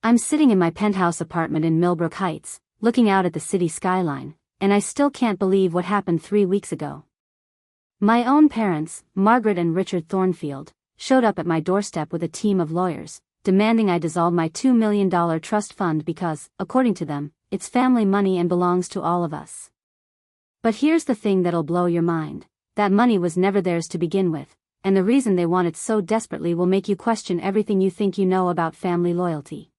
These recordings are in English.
I'm sitting in my penthouse apartment in Millbrook Heights, looking out at the city skyline, and I still can't believe what happened 3 weeks ago. My own parents, Margaret and Richard Thornfield, showed up at my doorstep with a team of lawyers, demanding I dissolve my $2 million trust fund because, according to them, it's family money and belongs to all of us. But here's the thing that'll blow your mind. That money was never theirs to begin with, and the reason they want it so desperately will make you question everything you think you know about family loyalty.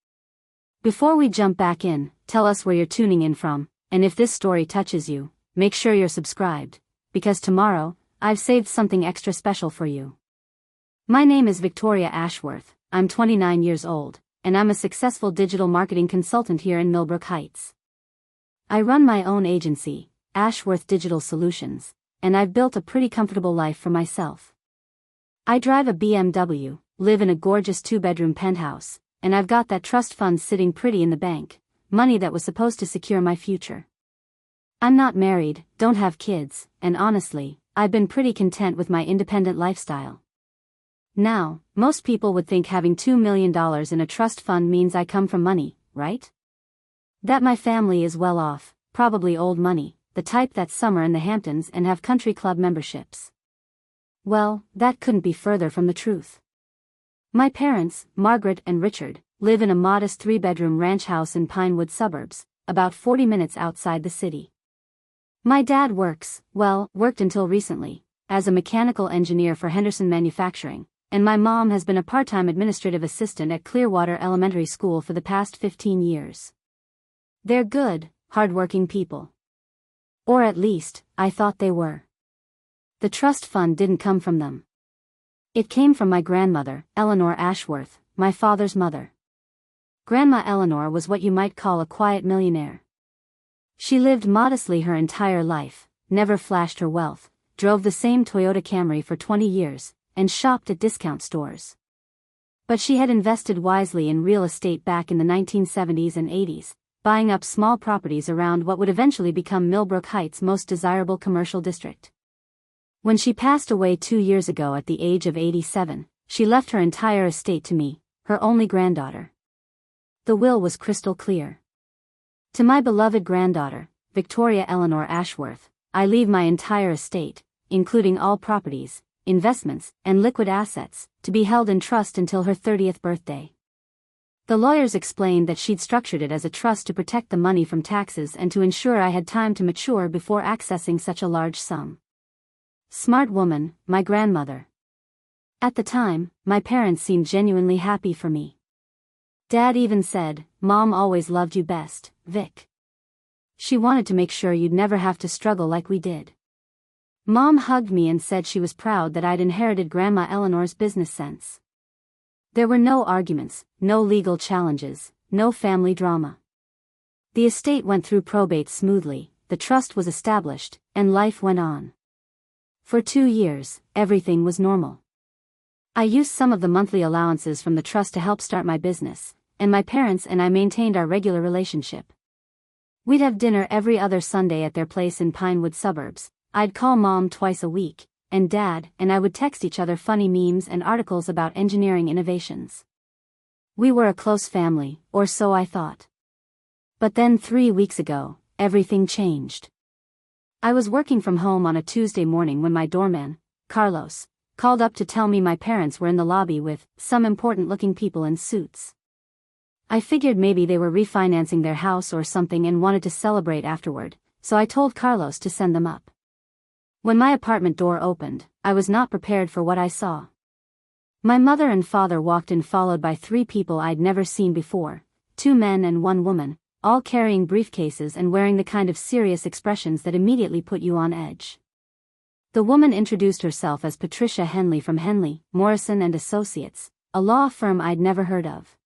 Before we jump back in, tell us where you're tuning in from, and if this story touches you, make sure you're subscribed, because tomorrow, I've saved something extra special for you. My name is Victoria Ashworth, I'm 29 years old, and I'm a successful digital marketing consultant here in Millbrook Heights. I run my own agency, Ashworth Digital Solutions, and I've built a pretty comfortable life for myself. I drive a BMW, live in a gorgeous 2-bedroom penthouse, and I've got that trust fund sitting pretty in the bank, money that was supposed to secure my future. I'm not married, don't have kids, and honestly, I've been pretty content with my independent lifestyle. Now, most people would think having $2 million in a trust fund means I come from money, right? That my family is well off, probably old money, the type that summer in the Hamptons and have country club memberships. Well, that couldn't be further from the truth. My parents, Margaret and Richard, live in a modest 3-bedroom ranch house in Pinewood suburbs, about 40 minutes outside the city. My dad worked until recently, as a mechanical engineer for Henderson Manufacturing, and my mom has been a part-time administrative assistant at Clearwater Elementary School for the past 15 years. They're good, hard-working people. Or at least, I thought they were. The trust fund didn't come from them. It came from my grandmother, Eleanor Ashworth, my father's mother. Grandma Eleanor was what you might call a quiet millionaire. She lived modestly her entire life, never flashed her wealth, drove the same Toyota Camry for 20 years, and shopped at discount stores. But she had invested wisely in real estate back in the 1970s and 80s, buying up small properties around what would eventually become Millbrook Heights' most desirable commercial district. When she passed away 2 years ago at the age of 87, she left her entire estate to me, her only granddaughter. The will was crystal clear. To my beloved granddaughter, Victoria Eleanor Ashworth, I leave my entire estate, including all properties, investments, and liquid assets, to be held in trust until her 30th birthday. The lawyers explained that she'd structured it as a trust to protect the money from taxes and to ensure I had time to mature before accessing such a large sum. Smart woman, my grandmother. At the time, my parents seemed genuinely happy for me. Dad even said, "Mom always loved you best, Vic. She wanted to make sure you'd never have to struggle like we did." Mom hugged me and said she was proud that I'd inherited Grandma Eleanor's business sense. There were no arguments, no legal challenges, no family drama. The estate went through probate smoothly, the trust was established, and life went on. For 2 years, everything was normal. I used some of the monthly allowances from the trust to help start my business, and my parents and I maintained our regular relationship. We'd have dinner every other Sunday at their place in Pinewood suburbs. I'd call Mom twice a week, and Dad and I would text each other funny memes and articles about engineering innovations. We were a close family, or so I thought. But then 3 weeks ago, everything changed. I was working from home on a Tuesday morning when my doorman, Carlos, called up to tell me my parents were in the lobby with some important-looking people in suits. I figured maybe they were refinancing their house or something and wanted to celebrate afterward, so I told Carlos to send them up. When my apartment door opened, I was not prepared for what I saw. My mother and father walked in followed by 3 people I'd never seen before, 2 men and 1 woman, all carrying briefcases and wearing the kind of serious expressions that immediately put you on edge. The woman introduced herself as Patricia Henley from Henley, Morrison and Associates, a law firm I'd never heard of.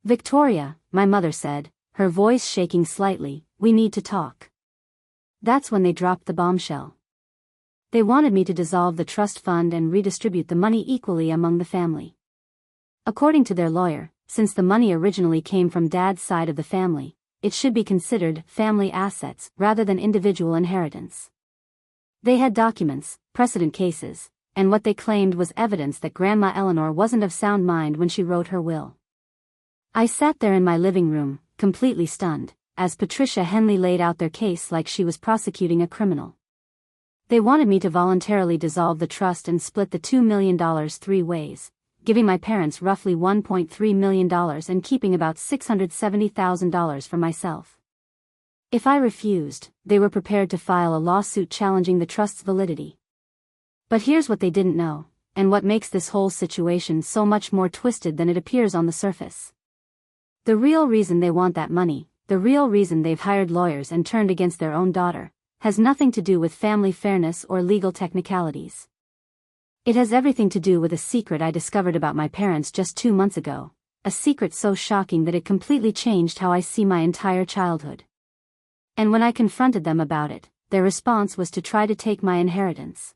"Victoria," my mother said, her voice shaking slightly, "we need to talk." That's when they dropped the bombshell. They wanted me to dissolve the trust fund and redistribute the money equally among the family. According to their lawyer, since the money originally came from Dad's side of the family, it should be considered family assets rather than individual inheritance. They had documents, precedent cases, and what they claimed was evidence that Grandma Eleanor wasn't of sound mind when she wrote her will. I sat there in my living room, completely stunned, as Patricia Henley laid out their case like she was prosecuting a criminal. They wanted me to voluntarily dissolve the trust and split the $2 million 3 ways, giving my parents roughly $1.3 million and keeping about $670,000 for myself. If I refused, they were prepared to file a lawsuit challenging the trust's validity. But here's what they didn't know, and what makes this whole situation so much more twisted than it appears on the surface. The real reason they want that money, the real reason they've hired lawyers and turned against their own daughter, has nothing to do with family fairness or legal technicalities. It has everything to do with a secret I discovered about my parents just 2 months ago, a secret so shocking that it completely changed how I see my entire childhood. And when I confronted them about it, their response was to try to take my inheritance.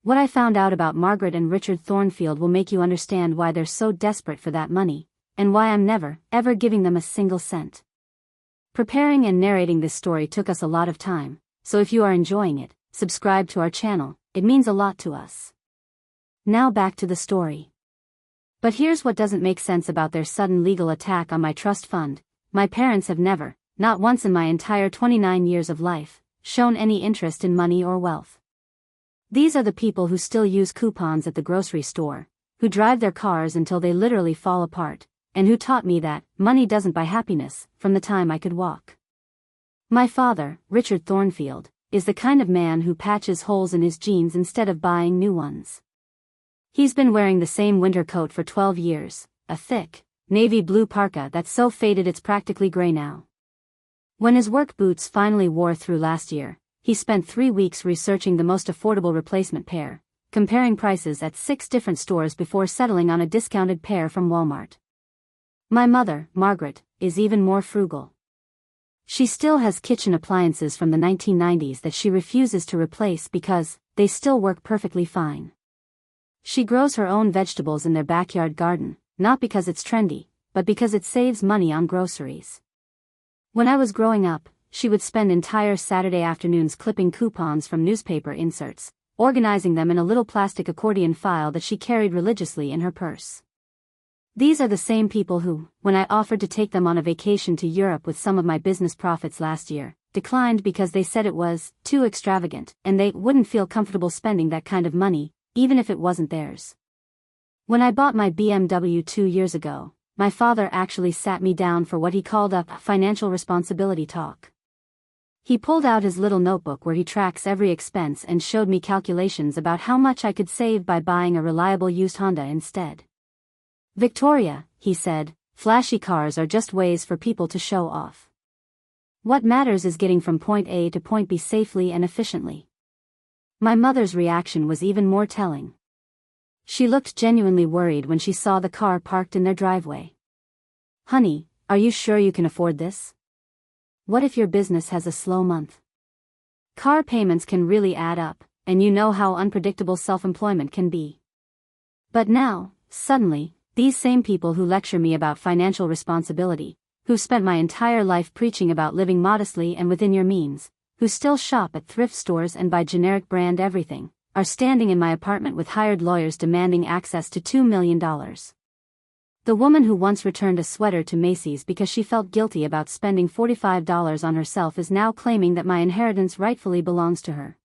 What I found out about Margaret and Richard Thornfield will make you understand why they're so desperate for that money, and why I'm never, ever giving them a single cent. Preparing and narrating this story took us a lot of time, so if you are enjoying it, subscribe to our channel, it means a lot to us. Now back to the story. But here's what doesn't make sense about their sudden legal attack on my trust fund. My parents have never, not once in my entire 29 years of life, shown any interest in money or wealth. These are the people who still use coupons at the grocery store, who drive their cars until they literally fall apart, and who taught me that money doesn't buy happiness from the time I could walk. My father, Richard Thornfield, is the kind of man who patches holes in his jeans instead of buying new ones. He's been wearing the same winter coat for 12 years, a thick, navy blue parka that's so faded it's practically gray now. When his work boots finally wore through last year, he spent 3 weeks researching the most affordable replacement pair, comparing prices at 6 different stores before settling on a discounted pair from Walmart. My mother, Margaret, is even more frugal. She still has kitchen appliances from the 1990s that she refuses to replace because they still work perfectly fine. She grows her own vegetables in their backyard garden, not because it's trendy, but because it saves money on groceries. When I was growing up, she would spend entire Saturday afternoons clipping coupons from newspaper inserts, organizing them in a little plastic accordion file that she carried religiously in her purse. These are the same people who, when I offered to take them on a vacation to Europe with some of my business profits last year, declined because they said it was too extravagant, and they wouldn't feel comfortable spending that kind of money, even if it wasn't theirs. When I bought my BMW 2 years ago, my father actually sat me down for what he called a financial responsibility talk. He pulled out his little notebook where he tracks every expense and showed me calculations about how much I could save by buying a reliable used Honda instead. Victoria, he said, flashy cars are just ways for people to show off. What matters is getting from point A to point B safely and efficiently. My mother's reaction was even more telling. She looked genuinely worried when she saw the car parked in their driveway. Honey, are you sure you can afford this? What if your business has a slow month? Car payments can really add up, and you know how unpredictable self-employment can be. But now, suddenly, these same people who lecture me about financial responsibility, who've spent my entire life preaching about living modestly and within your means, who still shop at thrift stores and buy generic brand everything, are standing in my apartment with hired lawyers demanding access to $2 million. The woman who once returned a sweater to Macy's because she felt guilty about spending $45 on herself is now claiming that my inheritance rightfully belongs to her.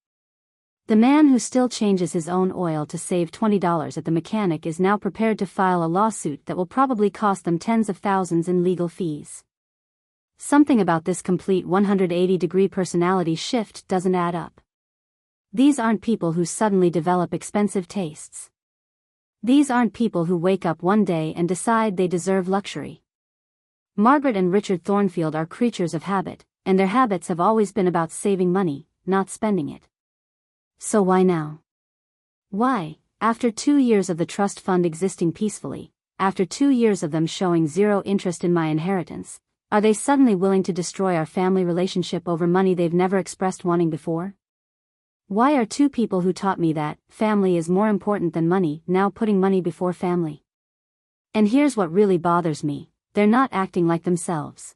The man who still changes his own oil to save $20 at the mechanic is now prepared to file a lawsuit that will probably cost them tens of thousands in legal fees. Something about this complete 180-degree personality shift doesn't add up. These aren't people who suddenly develop expensive tastes. These aren't people who wake up one day and decide they deserve luxury. Margaret and Richard Thornfield are creatures of habit, and their habits have always been about saving money, not spending it. So why now? Why, after 2 years of the trust fund existing peacefully, after 2 years of them showing zero interest in my inheritance, are they suddenly willing to destroy our family relationship over money they've never expressed wanting before? Why are 2 people who taught me that family is more important than money now putting money before family? And here's what really bothers me, they're not acting like themselves.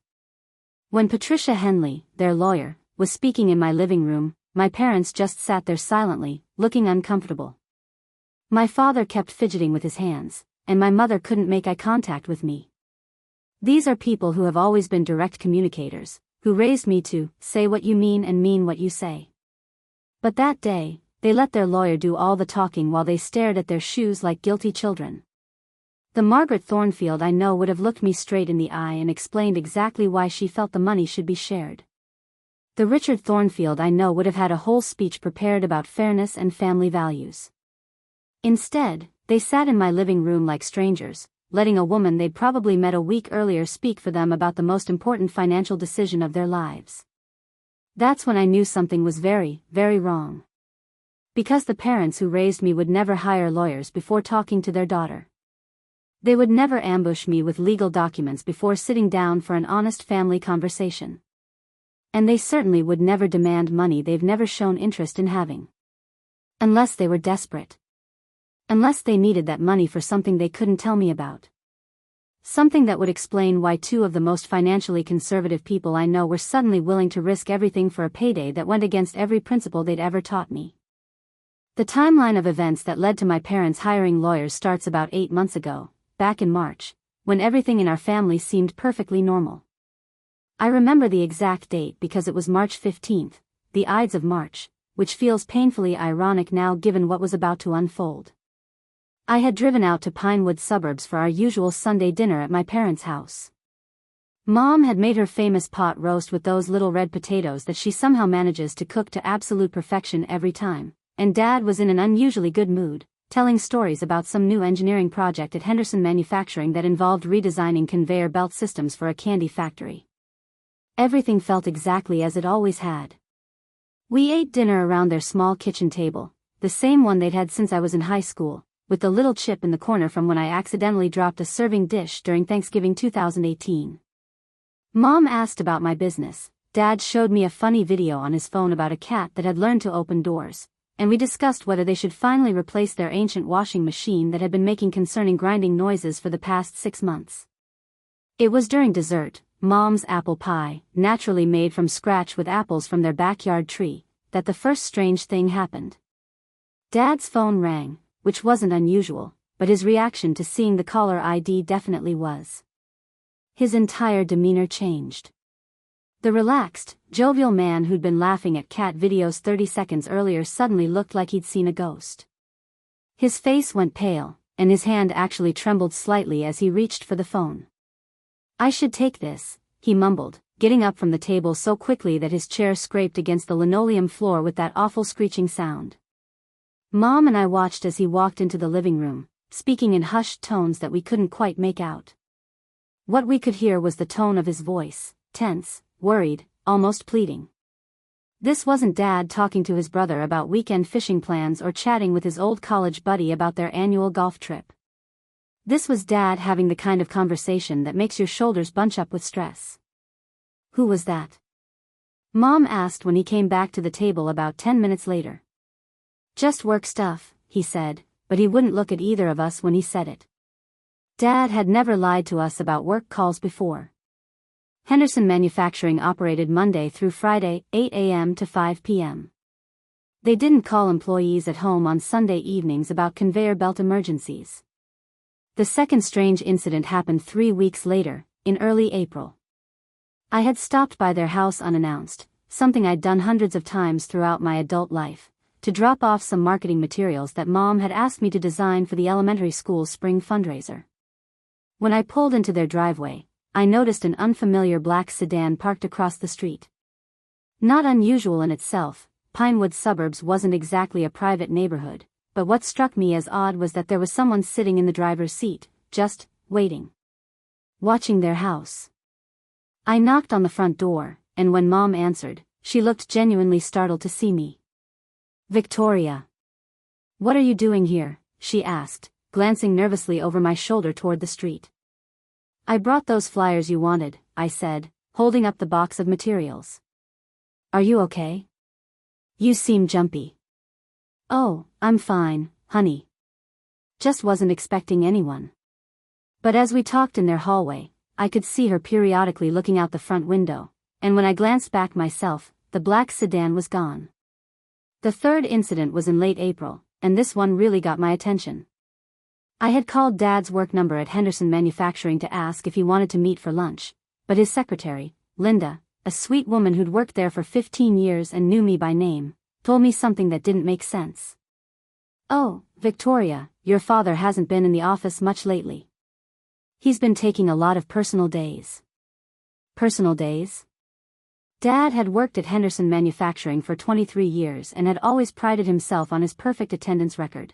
When Patricia Henley, their lawyer, was speaking in my living room, my parents just sat there silently, looking uncomfortable. My father kept fidgeting with his hands, and my mother couldn't make eye contact with me. These are people who have always been direct communicators, who raised me to say what you mean and mean what you say. But that day, they let their lawyer do all the talking while they stared at their shoes like guilty children. The Margaret Thornfield I know would have looked me straight in the eye and explained exactly why she felt the money should be shared. The Richard Thornfield I know would have had a whole speech prepared about fairness and family values. Instead, they sat in my living room like strangers, letting a woman they'd probably met a week earlier speak for them about the most important financial decision of their lives. That's when I knew something was very, very wrong. Because the parents who raised me would never hire lawyers before talking to their daughter. They would never ambush me with legal documents before sitting down for an honest family conversation. And they certainly would never demand money they've never shown interest in having. Unless they were desperate. Unless they needed that money for something they couldn't tell me about. Something that would explain why two of the most financially conservative people I know were suddenly willing to risk everything for a payday that went against every principle they'd ever taught me. The timeline of events that led to my parents hiring lawyers starts about 8 months ago, back in March, when everything in our family seemed perfectly normal. I remember the exact date because it was March 15th, the Ides of March, which feels painfully ironic now given what was about to unfold. I had driven out to Pinewood suburbs for our usual Sunday dinner at my parents' house. Mom had made her famous pot roast with those little red potatoes that she somehow manages to cook to absolute perfection every time, and Dad was in an unusually good mood, telling stories about some new engineering project at Henderson Manufacturing that involved redesigning conveyor belt systems for a candy factory. Everything felt exactly as it always had. We ate dinner around their small kitchen table, the same one they'd had since I was in high school, with the little chip in the corner from when I accidentally dropped a serving dish during Thanksgiving 2018. Mom asked about my business, Dad showed me a funny video on his phone about a cat that had learned to open doors, and we discussed whether they should finally replace their ancient washing machine that had been making concerning grinding noises for the past 6 months. It was during dessert, Mom's apple pie, naturally made from scratch with apples from their backyard tree, that the first strange thing happened. Dad's phone rang, which wasn't unusual, but his reaction to seeing the caller ID definitely was. His entire demeanor changed. The relaxed, jovial man who'd been laughing at cat videos 30 seconds earlier suddenly looked like he'd seen a ghost. His face went pale, and his hand actually trembled slightly as he reached for the phone. "I should take this," he mumbled, getting up from the table so quickly that his chair scraped against the linoleum floor with that awful screeching sound. Mom and I watched as he walked into the living room, speaking in hushed tones that we couldn't quite make out. What we could hear was the tone of his voice, tense, worried, almost pleading. This wasn't Dad talking to his brother about weekend fishing plans or chatting with his old college buddy about their annual golf trip. This was Dad having the kind of conversation that makes your shoulders bunch up with stress. "Who was that?" Mom asked when he came back to the table about 10 minutes later. "Just work stuff," he said, but he wouldn't look at either of us when he said it. Dad had never lied to us about work calls before. Henderson Manufacturing operated Monday through Friday, 8 a.m. to 5 p.m. They didn't call employees at home on Sunday evenings about conveyor belt emergencies. The second strange incident happened 3 weeks later, in early April. I had stopped by their house unannounced, something I'd done hundreds of times throughout my adult life, to drop off some marketing materials that Mom had asked me to design for the elementary school's spring fundraiser. When I pulled into their driveway, I noticed an unfamiliar black sedan parked across the street. Not unusual in itself, Pinewood suburbs wasn't exactly a private neighborhood, but what struck me as odd was that there was someone sitting in the driver's seat, just waiting. Watching their house. I knocked on the front door, and when Mom answered, she looked genuinely startled to see me. "Victoria. What are you doing here?" she asked, glancing nervously over my shoulder toward the street. "I brought those flyers you wanted," I said, holding up the box of materials. "Are you okay? You seem jumpy." "Oh, I'm fine, honey. Just wasn't expecting anyone." But as we talked in their hallway, I could see her periodically looking out the front window, and when I glanced back myself, the black sedan was gone. The third incident was in late April, and this one really got my attention. I had called Dad's work number at Henderson Manufacturing to ask if he wanted to meet for lunch, but his secretary, Linda, a sweet woman who'd worked there for 15 years and knew me by name, told me something that didn't make sense. "Oh, Victoria, your father hasn't been in the office much lately. He's been taking a lot of personal days." Personal days? Dad had worked at Henderson Manufacturing for 23 years and had always prided himself on his perfect attendance record.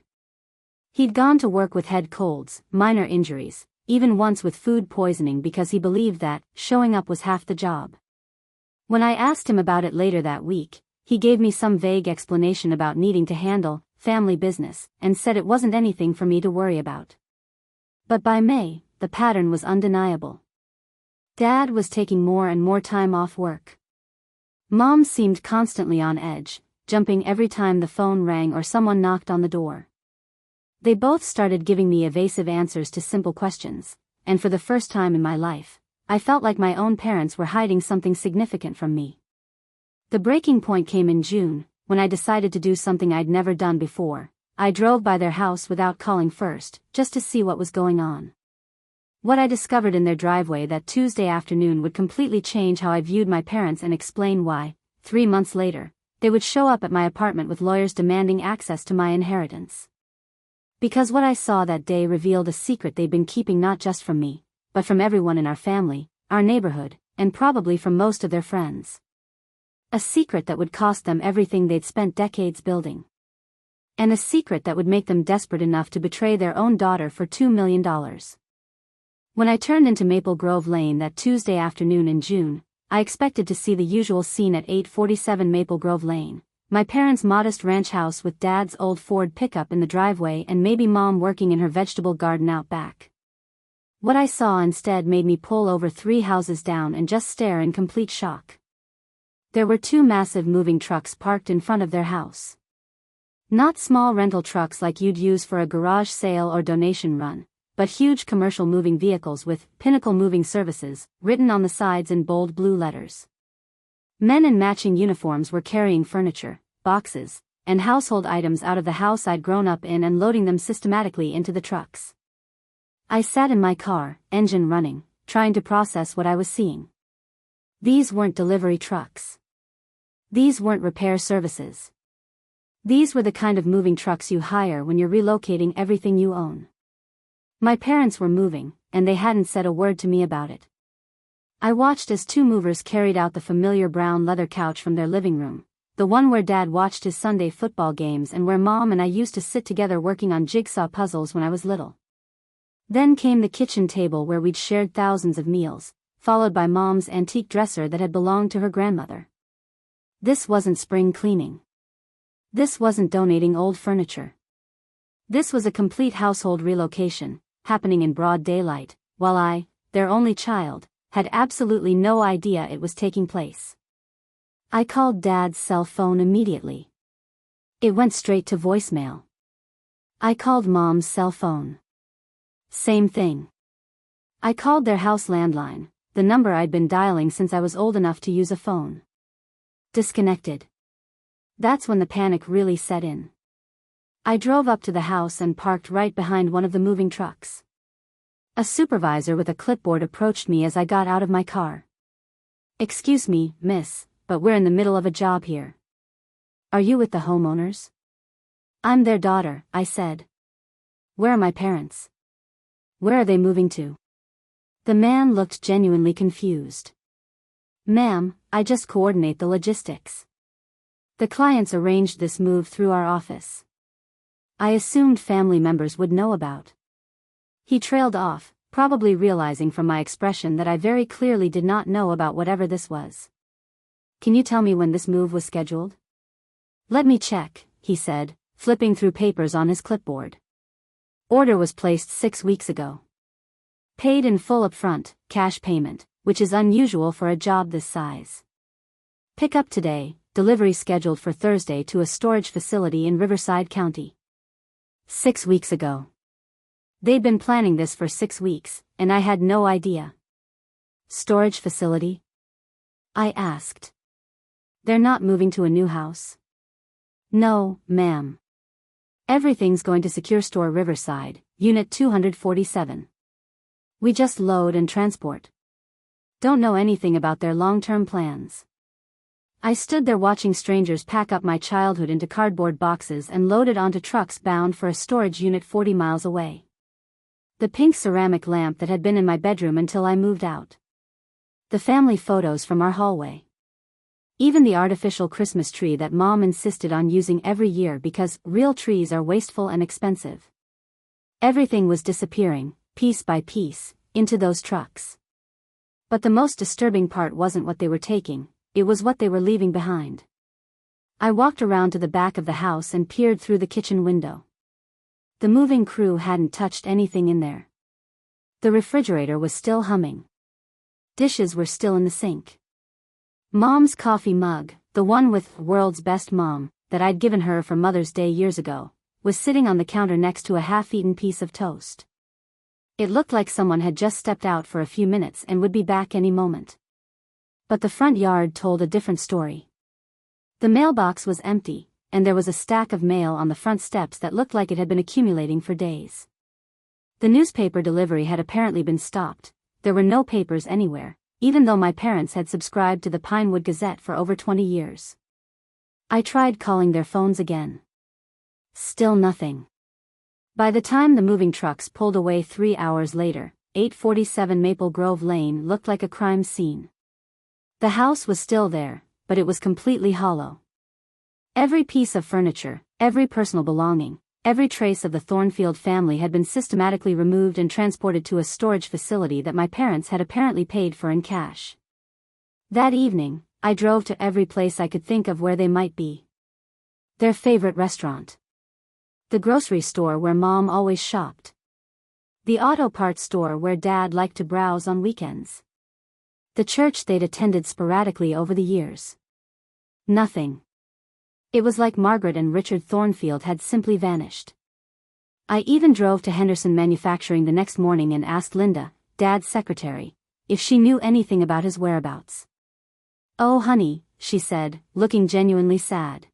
He'd gone to work with head colds, minor injuries, even once with food poisoning because he believed that showing up was half the job. When I asked him about it later that week, he gave me some vague explanation about needing to handle family business and said it wasn't anything for me to worry about. But by May, the pattern was undeniable. Dad was taking more and more time off work. Mom seemed constantly on edge, jumping every time the phone rang or someone knocked on the door. They both started giving me evasive answers to simple questions, and for the first time in my life, I felt like my own parents were hiding something significant from me. The breaking point came in June, when I decided to do something I'd never done before. I drove by their house without calling first, just to see what was going on. What I discovered in their driveway that Tuesday afternoon would completely change how I viewed my parents and explain why, 3 months later, they would show up at my apartment with lawyers demanding access to my inheritance. Because what I saw that day revealed a secret they'd been keeping not just from me, but from everyone in our family, our neighborhood, and probably from most of their friends. A secret that would cost them everything they'd spent decades building. And a secret that would make them desperate enough to betray their own daughter for $2 million. When I turned into Maple Grove Lane that Tuesday afternoon in June, I expected to see the usual scene at 847 Maple Grove Lane, my parents' modest ranch house with Dad's old Ford pickup in the driveway and maybe Mom working in her vegetable garden out back. What I saw instead made me pull over 3 houses down and just stare in complete shock. There were 2 massive moving trucks parked in front of their house. Not small rental trucks like you'd use for a garage sale or donation run, but huge commercial moving vehicles with Pinnacle Moving Services written on the sides in bold blue letters. Men in matching uniforms were carrying furniture, boxes, and household items out of the house I'd grown up in and loading them systematically into the trucks. I sat in my car, engine running, trying to process what I was seeing. These weren't delivery trucks. These weren't repair services. These were the kind of moving trucks you hire when you're relocating everything you own. My parents were moving, and they hadn't said a word to me about it. I watched as 2 movers carried out the familiar brown leather couch from their living room, the one where Dad watched his Sunday football games and where Mom and I used to sit together working on jigsaw puzzles when I was little. Then came the kitchen table where we'd shared thousands of meals, followed by Mom's antique dresser that had belonged to her grandmother. This wasn't spring cleaning. This wasn't donating old furniture. This was a complete household relocation, happening in broad daylight, while I, their only child, had absolutely no idea it was taking place. I called Dad's cell phone immediately. It went straight to voicemail. I called Mom's cell phone. Same thing. I called their house landline, the number I'd been dialing since I was old enough to use a phone. Disconnected. That's when the panic really set in. I drove up to the house and parked right behind one of the moving trucks. A supervisor with a clipboard approached me as I got out of my car. "Excuse me, miss, but we're in the middle of a job here. Are you with the homeowners?" "I'm their daughter," I said. "Where are my parents? Where are they moving to?" The man looked genuinely confused. "Ma'am, I just coordinate the logistics. The clients arranged this move through our office. I assumed family members would know about." He trailed off, probably realizing from my expression that I very clearly did not know about whatever this was. "Can you tell me when this move was scheduled?" "Let me check," he said, flipping through papers on his clipboard. "Order was placed 6 weeks ago. Paid in full upfront, cash payment, which is unusual for a job this size. Pickup today, delivery scheduled for Thursday to a storage facility in Riverside County." 6 weeks ago. They'd been planning this for 6 weeks, and I had no idea. "Storage facility?" I asked. "They're not moving to a new house?" "No, ma'am. Everything's going to Secure Store Riverside, Unit 247. We just load and transport. Don't know anything about their long-term plans. I stood there watching strangers pack up my childhood into cardboard boxes and load it onto trucks bound for a storage unit 40 miles away. The pink ceramic lamp that had been in my bedroom until I moved out. The family photos from our hallway. Even the artificial Christmas tree that Mom insisted on using every year because real trees are wasteful and expensive. Everything was disappearing, piece by piece, into those trucks. But the most disturbing part wasn't what they were taking, it was what they were leaving behind. I walked around to the back of the house and peered through the kitchen window. The moving crew hadn't touched anything in there. The refrigerator was still humming. Dishes were still in the sink. Mom's coffee mug, the one with "World's Best Mom," that I'd given her for Mother's Day years ago, was sitting on the counter next to a half-eaten piece of toast. It looked like someone had just stepped out for a few minutes and would be back any moment. But the front yard told a different story. The mailbox was empty, and there was a stack of mail on the front steps that looked like it had been accumulating for days. The newspaper delivery had apparently been stopped. There were no papers anywhere, even though my parents had subscribed to the Pinewood Gazette for over 20 years. I tried calling their phones again. Still nothing. By the time the moving trucks pulled away 3 hours later, 847 Maple Grove Lane looked like a crime scene. The house was still there, but it was completely hollow. Every piece of furniture, every personal belonging, every trace of the Thornfield family had been systematically removed and transported to a storage facility that my parents had apparently paid for in cash. That evening, I drove to every place I could think of where they might be. Their favorite restaurant. The grocery store where Mom always shopped. The auto parts store where Dad liked to browse on weekends. The church they'd attended sporadically over the years. Nothing. It was like Margaret and Richard Thornfield had simply vanished. I even drove to Henderson Manufacturing the next morning and asked Linda, Dad's secretary, if she knew anything about his whereabouts. "Oh honey," she said, looking genuinely sad.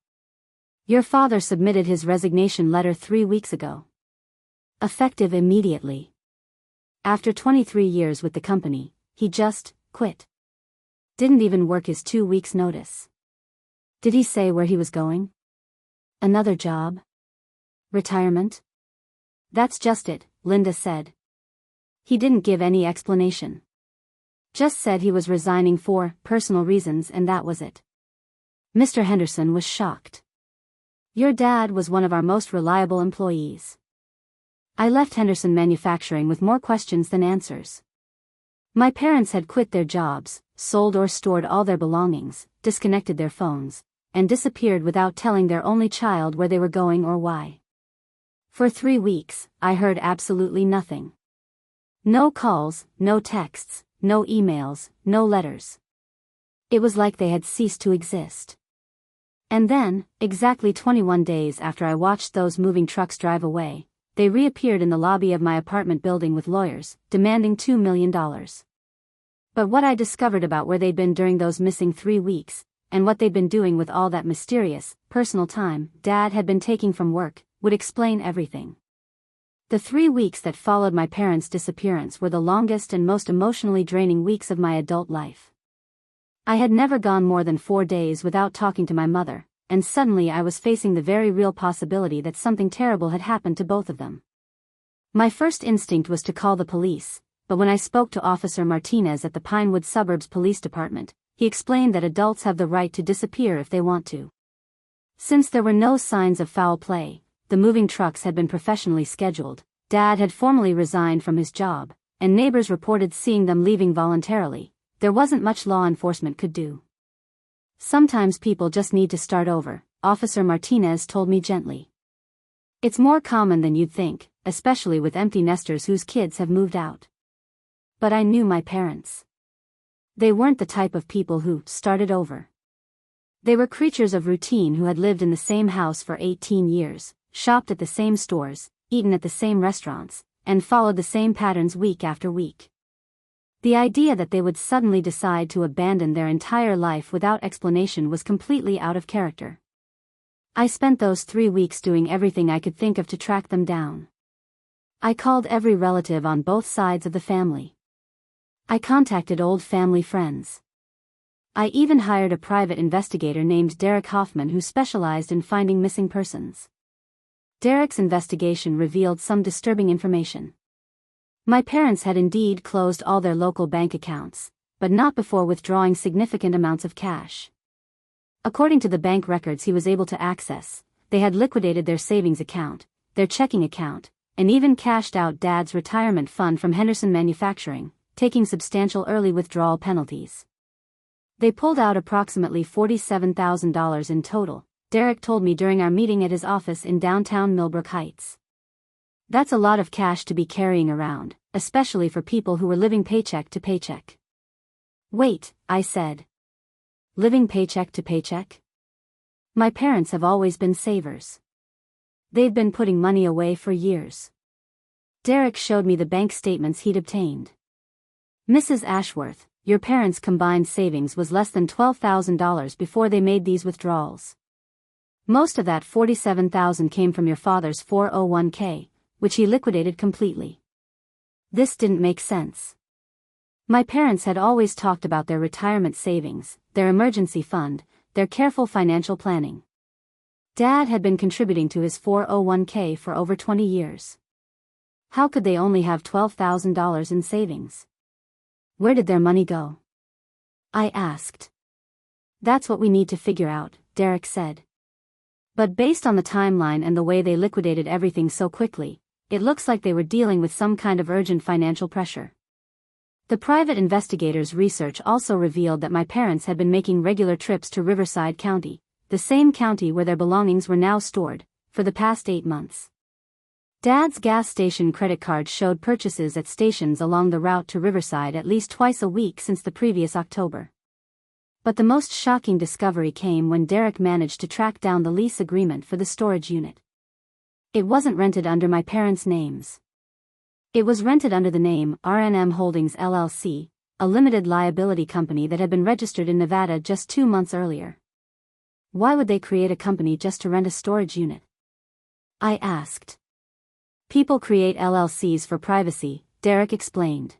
"Your father submitted his resignation letter 3 weeks ago. Effective immediately. After 23 years with the company, he just quit. Didn't even work his 2 weeks' notice." "Did he say where he was going? Another job? Retirement?" "That's just it," Linda said. "He didn't give any explanation. Just said he was resigning for personal reasons and that was it." Mr. Henderson was shocked. "Your dad was one of our most reliable employees." I left Henderson Manufacturing with more questions than answers. My parents had quit their jobs, sold or stored all their belongings, disconnected their phones, and disappeared without telling their only child where they were going or why. For 3 weeks, I heard absolutely nothing. No calls, no texts, no emails, no letters. It was like they had ceased to exist. And then, exactly 21 days after I watched those moving trucks drive away, they reappeared in the lobby of my apartment building with lawyers, demanding $2 million. But what I discovered about where they'd been during those missing 3 weeks, and what they'd been doing with all that mysterious, personal time Dad had been taking from work, would explain everything. The 3 weeks that followed my parents' disappearance were the longest and most emotionally draining weeks of my adult life. I had never gone more than 4 days without talking to my mother, and suddenly I was facing the very real possibility that something terrible had happened to both of them. My first instinct was to call the police, but when I spoke to Officer Martinez at the Pinewood Suburbs Police Department, he explained that adults have the right to disappear if they want to. Since there were no signs of foul play, the moving trucks had been professionally scheduled, Dad had formally resigned from his job, and neighbors reported seeing them leaving voluntarily. There wasn't much law enforcement could do. "Sometimes people just need to start over," Officer Martinez told me gently. "It's more common than you'd think, especially with empty nesters whose kids have moved out." But I knew my parents. They weren't the type of people who started over. They were creatures of routine who had lived in the same house for 18 years, shopped at the same stores, eaten at the same restaurants, and followed the same patterns week after week. The idea that they would suddenly decide to abandon their entire life without explanation was completely out of character. I spent those 3 weeks doing everything I could think of to track them down. I called every relative on both sides of the family. I contacted old family friends. I even hired a private investigator named Derek Hoffman who specialized in finding missing persons. Derek's investigation revealed some disturbing information. My parents had indeed closed all their local bank accounts, but not before withdrawing significant amounts of cash. According to the bank records he was able to access, they had liquidated their savings account, their checking account, and even cashed out Dad's retirement fund from Henderson Manufacturing, taking substantial early withdrawal penalties. They pulled out approximately $47,000 in total, Derek told me during our meeting at his office in downtown Millbrook Heights. That's a lot of cash to be carrying around, especially for people who were living paycheck to paycheck. Wait, I said. Living paycheck to paycheck? My parents have always been savers. They've been putting money away for years. Derek showed me the bank statements he'd obtained. Mrs. Ashworth, your parents' combined savings was less than $12,000 before they made these withdrawals. Most of that $47,000 came from your father's 401k, which he liquidated completely. This didn't make sense. My parents had always talked about their retirement savings, their emergency fund, their careful financial planning. Dad had been contributing to his 401k for over 20 years. How could they only have $12,000 in savings? Where did their money go? I asked. That's what we need to figure out, Derek said. But based on the timeline and the way they liquidated everything so quickly, it looks like they were dealing with some kind of urgent financial pressure. The private investigator's research also revealed that my parents had been making regular trips to Riverside County, the same county where their belongings were now stored, for the past 8 months. Dad's gas station credit card showed purchases at stations along the route to Riverside at least twice a week since the previous October. But the most shocking discovery came when Derek managed to track down the lease agreement for the storage unit. It wasn't rented under my parents' names. It was rented under the name R&M Holdings LLC, a limited liability company that had been registered in Nevada just 2 months earlier. Why would they create a company just to rent a storage unit? I asked. People create LLCs for privacy, Derek explained.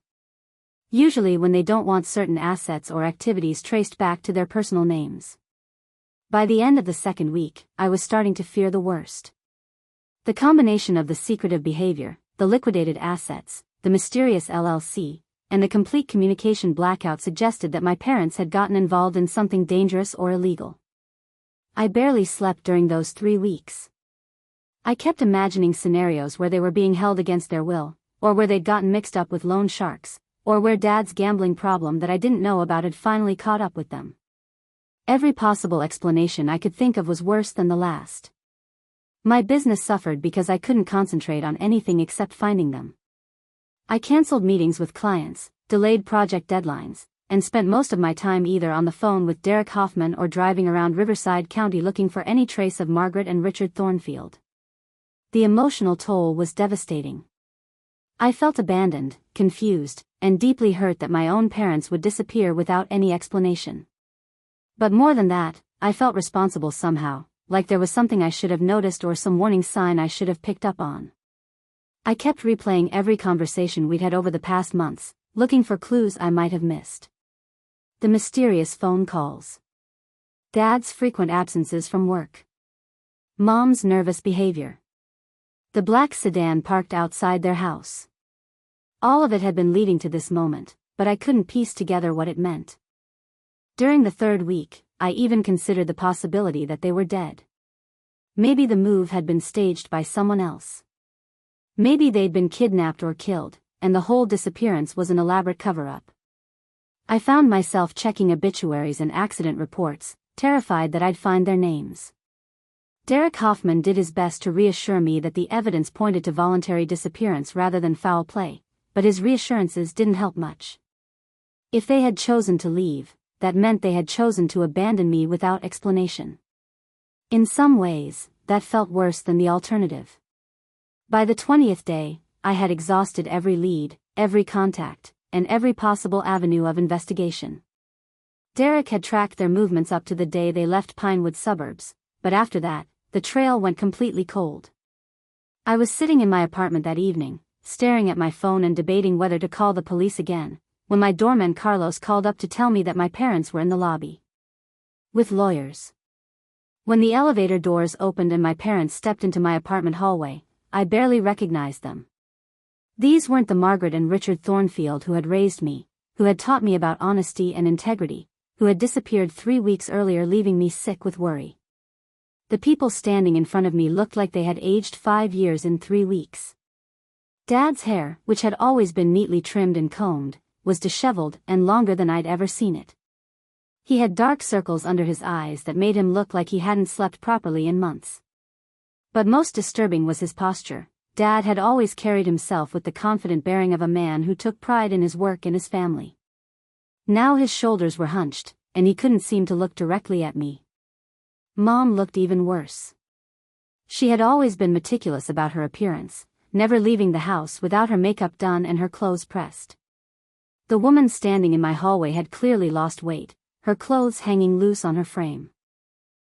Usually when they don't want certain assets or activities traced back to their personal names. By the end of the second week, I was starting to fear the worst. The combination of the secretive behavior, the liquidated assets, the mysterious LLC, and the complete communication blackout suggested that my parents had gotten involved in something dangerous or illegal. I barely slept during those 3 weeks. I kept imagining scenarios where they were being held against their will, or where they'd gotten mixed up with loan sharks, or where Dad's gambling problem that I didn't know about had finally caught up with them. Every possible explanation I could think of was worse than the last. My business suffered because I couldn't concentrate on anything except finding them. I canceled meetings with clients, delayed project deadlines, and spent most of my time either on the phone with Derek Hoffman or driving around Riverside County looking for any trace of Margaret and Richard Thornfield. The emotional toll was devastating. I felt abandoned, confused, and deeply hurt that my own parents would disappear without any explanation. But more than that, I felt responsible somehow, like there was something I should have noticed or some warning sign I should have picked up on. I kept replaying every conversation we'd had over the past months, looking for clues I might have missed. The mysterious phone calls. Dad's frequent absences from work. Mom's nervous behavior. The black sedan parked outside their house. All of it had been leading to this moment, but I couldn't piece together what it meant. During the 3rd week, I even considered the possibility that they were dead. Maybe the move had been staged by someone else. Maybe they'd been kidnapped or killed, and the whole disappearance was an elaborate cover-up. I found myself checking obituaries and accident reports, terrified that I'd find their names. Derek Hoffman did his best to reassure me that the evidence pointed to voluntary disappearance rather than foul play, but his reassurances didn't help much. If they had chosen to leave, that meant they had chosen to abandon me without explanation. In some ways, that felt worse than the alternative. By the 20th day, I had exhausted every lead, every contact, and every possible avenue of investigation. Derek had tracked their movements up to the day they left Pinewood suburbs, but after that, the trail went completely cold. I was sitting in my apartment that evening, staring at my phone and debating whether to call the police again, when my doorman Carlos called up to tell me that my parents were in the lobby with lawyers. When the elevator doors opened and my parents stepped into my apartment hallway, I barely recognized them. These weren't the Margaret and Richard Thornfield who had raised me, who had taught me about honesty and integrity, who had disappeared 3 weeks earlier, leaving me sick with worry. The people standing in front of me looked like they had aged 5 years in 3 weeks. Dad's hair, which had always been neatly trimmed and combed, was disheveled and longer than I'd ever seen it. He had dark circles under his eyes that made him look like he hadn't slept properly in months. But most disturbing was his posture. Dad had always carried himself with the confident bearing of a man who took pride in his work and his family. Now his shoulders were hunched, and he couldn't seem to look directly at me. Mom looked even worse. She had always been meticulous about her appearance, never leaving the house without her makeup done and her clothes pressed. The woman standing in my hallway had clearly lost weight, her clothes hanging loose on her frame.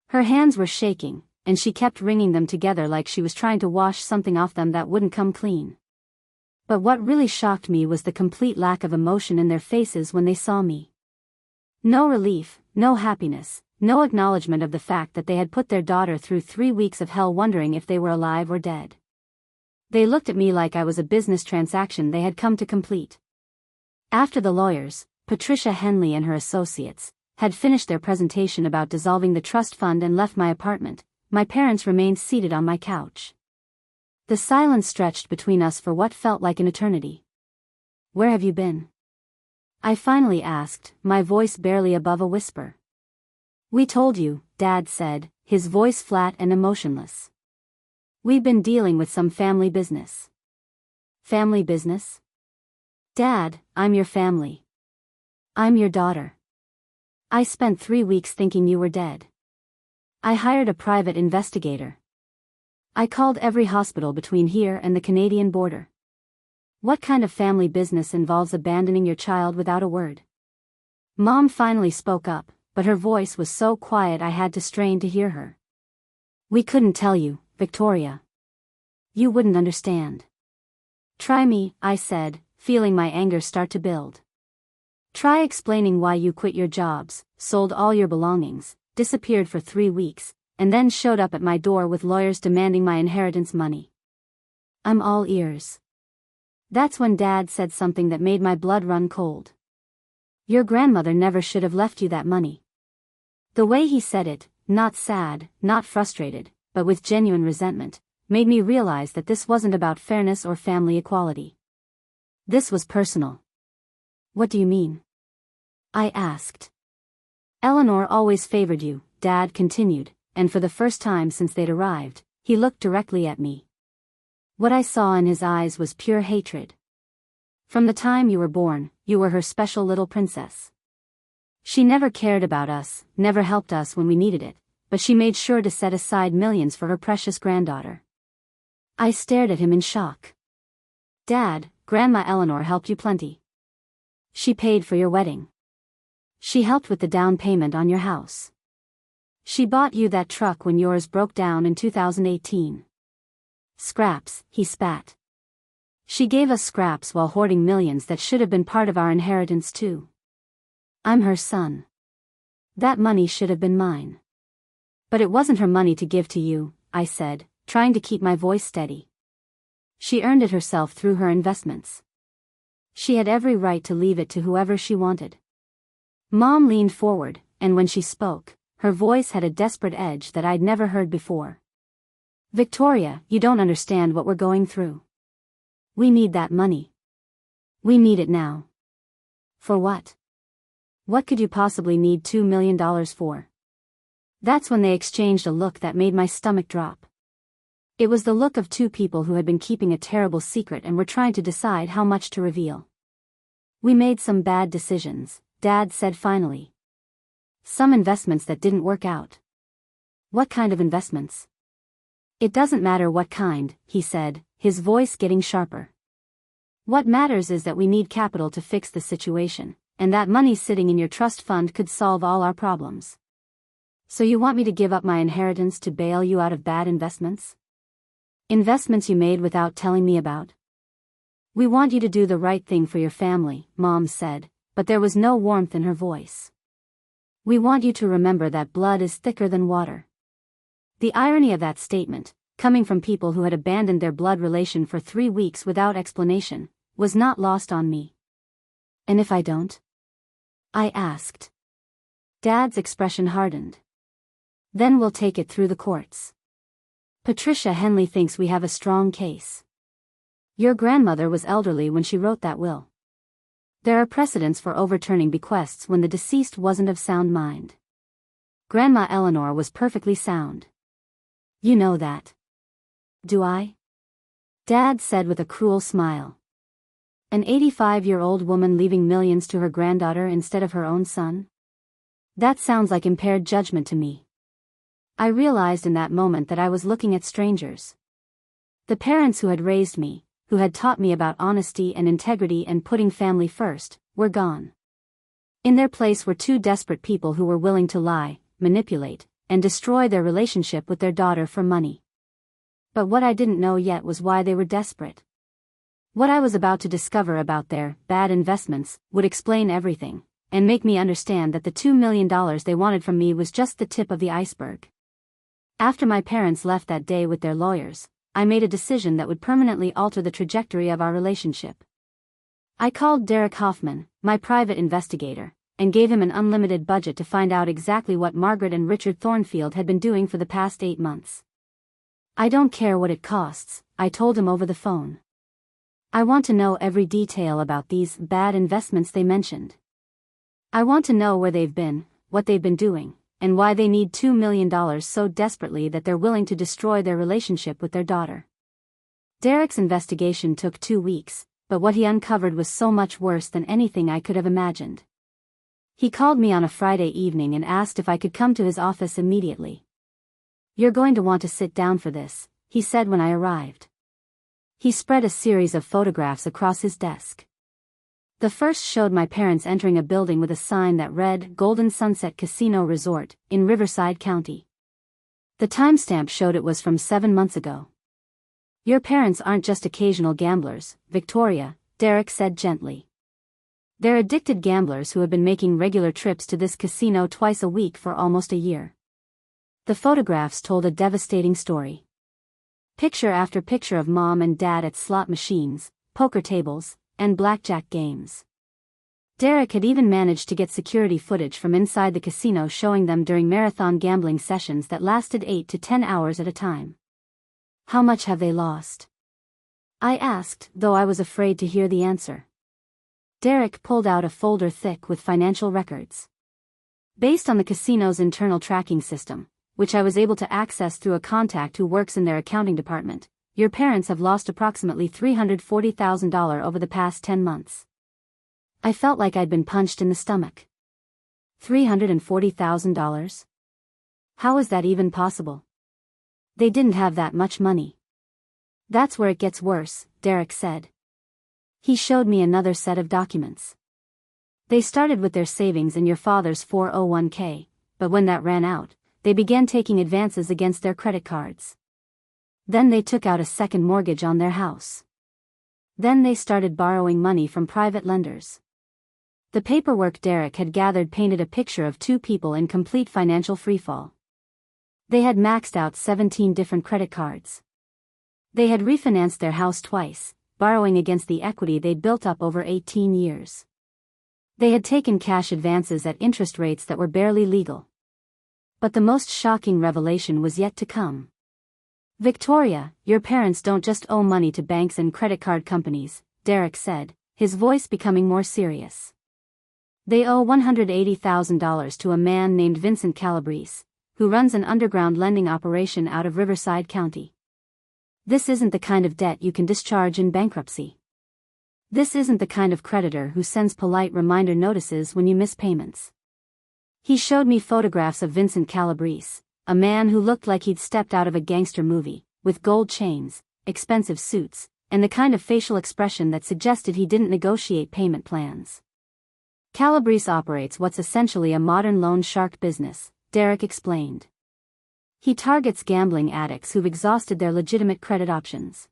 Her hands were shaking, and she kept wringing them together like she was trying to wash something off them that wouldn't come clean. But what really shocked me was the complete lack of emotion in their faces when they saw me. No relief, no happiness, no acknowledgement of the fact that they had put their daughter through 3 weeks of hell, wondering if they were alive or dead. They looked at me like I was a business transaction they had come to complete. After the lawyers, Patricia Henley and her associates, had finished their presentation about dissolving the trust fund and left my apartment, my parents remained seated on my couch. The silence stretched between us for what felt like an eternity. "Where have you been?" I finally asked, my voice barely above a whisper. "We told you," Dad said, his voice flat and emotionless. "We've been dealing with some family business." "Family business?" "Dad, I'm your family. I'm your daughter. I spent 3 weeks thinking you were dead. I hired a private investigator. I called every hospital between here and the Canadian border. What kind of family business involves abandoning your child without a word?" Mom finally spoke up, but her voice was so quiet I had to strain to hear her. "We couldn't tell you, Victoria. You wouldn't understand." "Try me," I said, feeling my anger start to build. "Try explaining why you quit your jobs, sold all your belongings, disappeared for 3 weeks, and then showed up at my door with lawyers demanding my inheritance money." "I'm all ears." That's when Dad said something that made my blood run cold. "Your grandmother never should have left you that money." The way he said it, not sad, not frustrated, but with genuine resentment, made me realize that this wasn't about fairness or family equality. This was personal. "What do you mean?" I asked. "Eleanor always favored you," Dad continued, and for the first time since they'd arrived, he looked directly at me. What I saw in his eyes was pure hatred. "From the time you were born, you were her special little princess. She never cared about us, never helped us when we needed it, but she made sure to set aside millions for her precious granddaughter." I stared at him in shock. "Dad, Grandma Eleanor helped you plenty. She paid for your wedding. She helped with the down payment on your house. She bought you that truck when yours broke down in 2018. Scraps," he spat. "She gave us scraps while hoarding millions that should have been part of our inheritance too. I'm her son. That money should have been mine." "But it wasn't her money to give to you," I said, trying to keep my voice steady. "She earned it herself through her investments. She had every right to leave it to whoever she wanted." Mom leaned forward, and when she spoke, her voice had a desperate edge that I'd never heard before. "Victoria, you don't understand what we're going through. We need that money. We need it now." "For what? What could you possibly need $2 million for?" That's when they exchanged a look that made my stomach drop. It was the look of two people who had been keeping a terrible secret and were trying to decide how much to reveal. "We made some bad decisions," Dad said finally. "Some investments that didn't work out." "What kind of investments?" "It doesn't matter what kind," he said, his voice getting sharper. "What matters is that we need capital to fix the situation, and that money sitting in your trust fund could solve all our problems." "So you want me to give up my inheritance to bail you out of bad investments? Investments you made without telling me about?" "We want you to do the right thing for your family," Mom said, but there was no warmth in her voice. "We want you to remember that blood is thicker than water." The irony of that statement, coming from people who had abandoned their blood relation for 3 weeks without explanation, was not lost on me. "And if I don't?" I asked. Dad's expression hardened. "Then we'll take it through the courts. Patricia Henley thinks we have a strong case. Your grandmother was elderly when she wrote that will. There are precedents for overturning bequests when the deceased wasn't of sound mind. Grandma Eleanor was perfectly sound. You know that." "Do I?" Dad said with a cruel smile. "An 85-year-old woman leaving millions to her granddaughter instead of her own son? That sounds like impaired judgment to me." I realized in that moment that I was looking at strangers. The parents who had raised me, who had taught me about honesty and integrity and putting family first, were gone. In their place were 2 desperate people who were willing to lie, manipulate, and destroy their relationship with their daughter for money. But what I didn't know yet was why they were desperate. What I was about to discover about their bad investments would explain everything, and make me understand that the $2 million they wanted from me was just the tip of the iceberg. After my parents left that day with their lawyers, I made a decision that would permanently alter the trajectory of our relationship. I called Derek Hoffman, my private investigator, and gave him an unlimited budget to find out exactly what Margaret and Richard Thornfield had been doing for the past 8 months. "I don't care what it costs," I told him over the phone. "I want to know every detail about these bad investments they mentioned. I want to know where they've been, what they've been doing, and why they need $2 million so desperately that they're willing to destroy their relationship with their daughter." Derek's investigation took 2 weeks, but what he uncovered was so much worse than anything I could have imagined. He called me on a Friday evening and asked if I could come to his office immediately. "You're going to want to sit down for this," he said when I arrived. He spread a series of photographs across his desk. The first showed my parents entering a building with a sign that read Golden Sunset Casino Resort, in Riverside County. The timestamp showed it was from 7 months ago. "Your parents aren't just occasional gamblers, Victoria," Derek said gently. "They're addicted gamblers who have been making regular trips to this casino twice a week for almost a year." The photographs told a devastating story. Picture after picture of Mom and Dad at slot machines, poker tables, and blackjack games. Derek had even managed to get security footage from inside the casino showing them during marathon gambling sessions that lasted 8 to 10 hours at a time. "How much have they lost?" I asked, though I was afraid to hear the answer. Derek pulled out a folder thick with financial records. Based on the casino's internal tracking system, which I was able to access through a contact who works in their accounting department, your parents have lost approximately $340,000 over the past 10 months. I felt like I'd been punched in the stomach. $340,000? How is that even possible? They didn't have that much money. "That's where it gets worse," Derek said. He showed me another set of documents. "They started with their savings in your father's 401k, but when that ran out, they began taking advances against their credit cards. Then they took out a second mortgage on their house. Then they started borrowing money from private lenders." The paperwork Derek had gathered painted a picture of 2 people in complete financial freefall. They had maxed out 17 different credit cards. They had refinanced their house twice, borrowing against the equity they'd built up over 18 years. They had taken cash advances at interest rates that were barely legal. But the most shocking revelation was yet to come. "Victoria, your parents don't just owe money to banks and credit card companies," Derek said, his voice becoming more serious. "They owe $180,000 to a man named Vincent Calabrese, who runs an underground lending operation out of Riverside County. This isn't the kind of debt you can discharge in bankruptcy. This isn't the kind of creditor who sends polite reminder notices when you miss payments." He showed me photographs of Vincent Calabrese, a man who looked like he'd stepped out of a gangster movie, with gold chains, expensive suits, and the kind of facial expression that suggested he didn't negotiate payment plans. "Calabrese operates what's essentially a modern loan shark business," Derek explained. "He targets gambling addicts who've exhausted their legitimate credit options.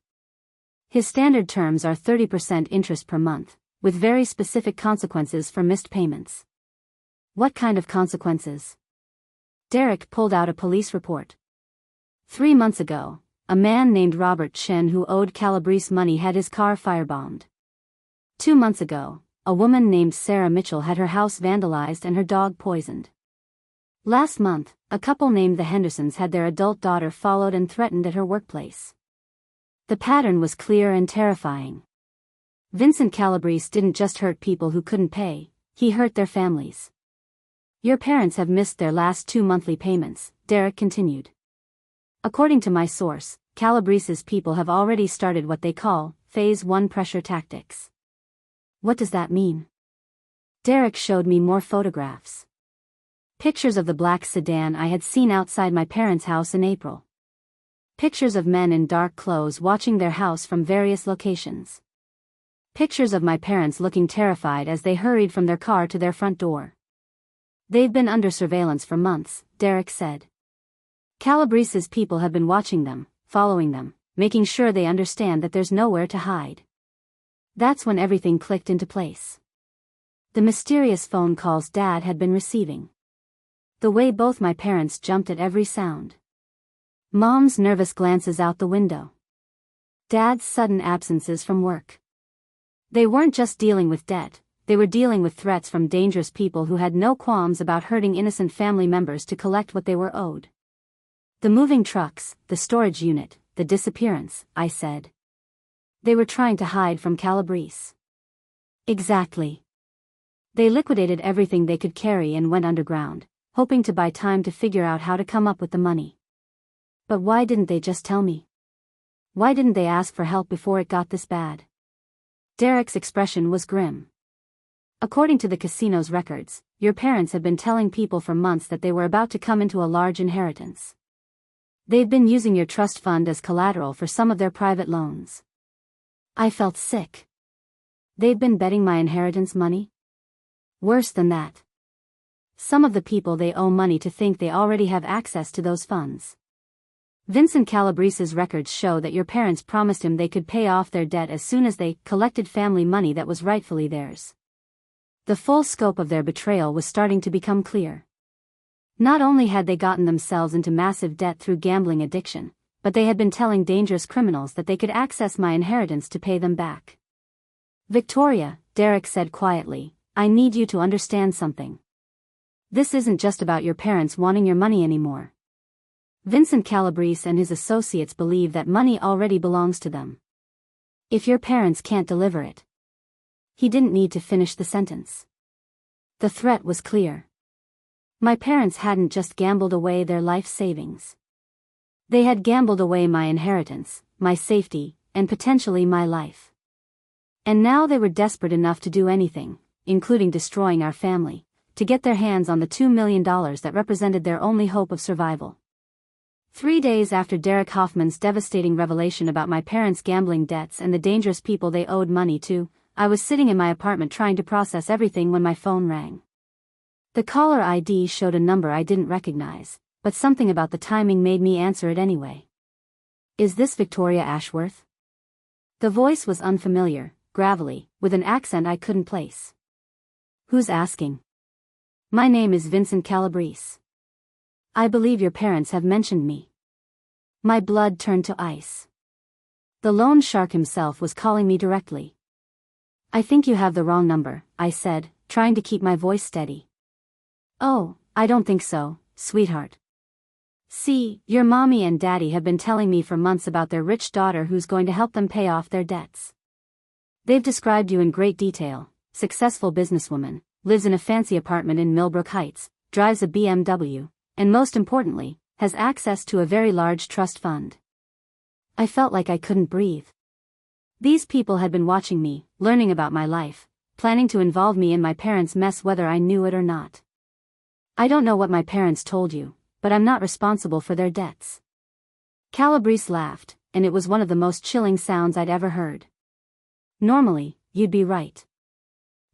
His standard terms are 30% interest per month, with very specific consequences for missed payments. What kind of consequences? Derek pulled out a police report. 3 months ago, a man named Robert Chen who owed Calabrese money had his car firebombed. 2 months ago, a woman named Sarah Mitchell had her house vandalized and her dog poisoned. Last month, a couple named the Hendersons had their adult daughter followed and threatened at her workplace. The pattern was clear and terrifying. Vincent Calabrese didn't just hurt people who couldn't pay, he hurt their families. Your parents have missed their last 2 monthly payments, Derek continued. According to my source, Calabrese's people have already started what they call Phase 1 pressure tactics. What does that mean? Derek showed me more photographs. Pictures of the black sedan I had seen outside my parents' house in April. Pictures of men in dark clothes watching their house from various locations. Pictures of my parents looking terrified as they hurried from their car to their front door. They've been under surveillance for months, Derek said. Calabrese's people have been watching them, following them, making sure they understand that there's nowhere to hide. That's when everything clicked into place. The mysterious phone calls Dad had been receiving. The way both my parents jumped at every sound. Mom's nervous glances out the window. Dad's sudden absences from work. They weren't just dealing with debt, they were dealing with threats from dangerous people who had no qualms about hurting innocent family members to collect what they were owed. The moving trucks, the storage unit, the disappearance, I said. They were trying to hide from Calabrese. Exactly. They liquidated everything they could carry and went underground, hoping to buy time to figure out how to come up with the money. But why didn't they just tell me? Why didn't they ask for help before it got this bad? Derek's expression was grim. According to the casino's records, your parents have been telling people for months that they were about to come into a large inheritance. They've been using your trust fund as collateral for some of their private loans. I felt sick. They've been betting my inheritance money? Worse than that. Some of the people they owe money to think they already have access to those funds. Vincent Calabrese's records show that your parents promised him they could pay off their debt as soon as they collected family money that was rightfully theirs. The full scope of their betrayal was starting to become clear. Not only had they gotten themselves into massive debt through gambling addiction, but they had been telling dangerous criminals that they could access my inheritance to pay them back. Victoria, Derek said quietly, I need you to understand something. This isn't just about your parents wanting your money anymore. Vincent Calabrese and his associates believe that money already belongs to them. If your parents can't deliver it. He didn't need to finish the sentence. The threat was clear. My parents hadn't just gambled away their life savings. They had gambled away my inheritance, my safety, and potentially my life. And now they were desperate enough to do anything, including destroying our family, to get their hands on the $2 million that represented their only hope of survival. 3 days after Derek Hoffman's devastating revelation about my parents' gambling debts and the dangerous people they owed money to, I was sitting in my apartment trying to process everything when my phone rang. The caller ID showed a number I didn't recognize, but something about the timing made me answer it anyway. Is this Victoria Ashworth? The voice was unfamiliar, gravelly, with an accent I couldn't place. Who's asking? My name is Vincent Calabrese. I believe your parents have mentioned me. My blood turned to ice. The loan shark himself was calling me directly. I think you have the wrong number, I said, trying to keep my voice steady. Oh, I don't think so, sweetheart. See, your mommy and daddy have been telling me for months about their rich daughter who's going to help them pay off their debts. They've described you in great detail, successful businesswoman, lives in a fancy apartment in Millbrook Heights, drives a BMW, and most importantly, has access to a very large trust fund. I felt like I couldn't breathe. These people had been watching me, learning about my life, planning to involve me in my parents' mess whether I knew it or not. I don't know what my parents told you, but I'm not responsible for their debts. Calabrese laughed, and it was one of the most chilling sounds I'd ever heard. Normally, you'd be right.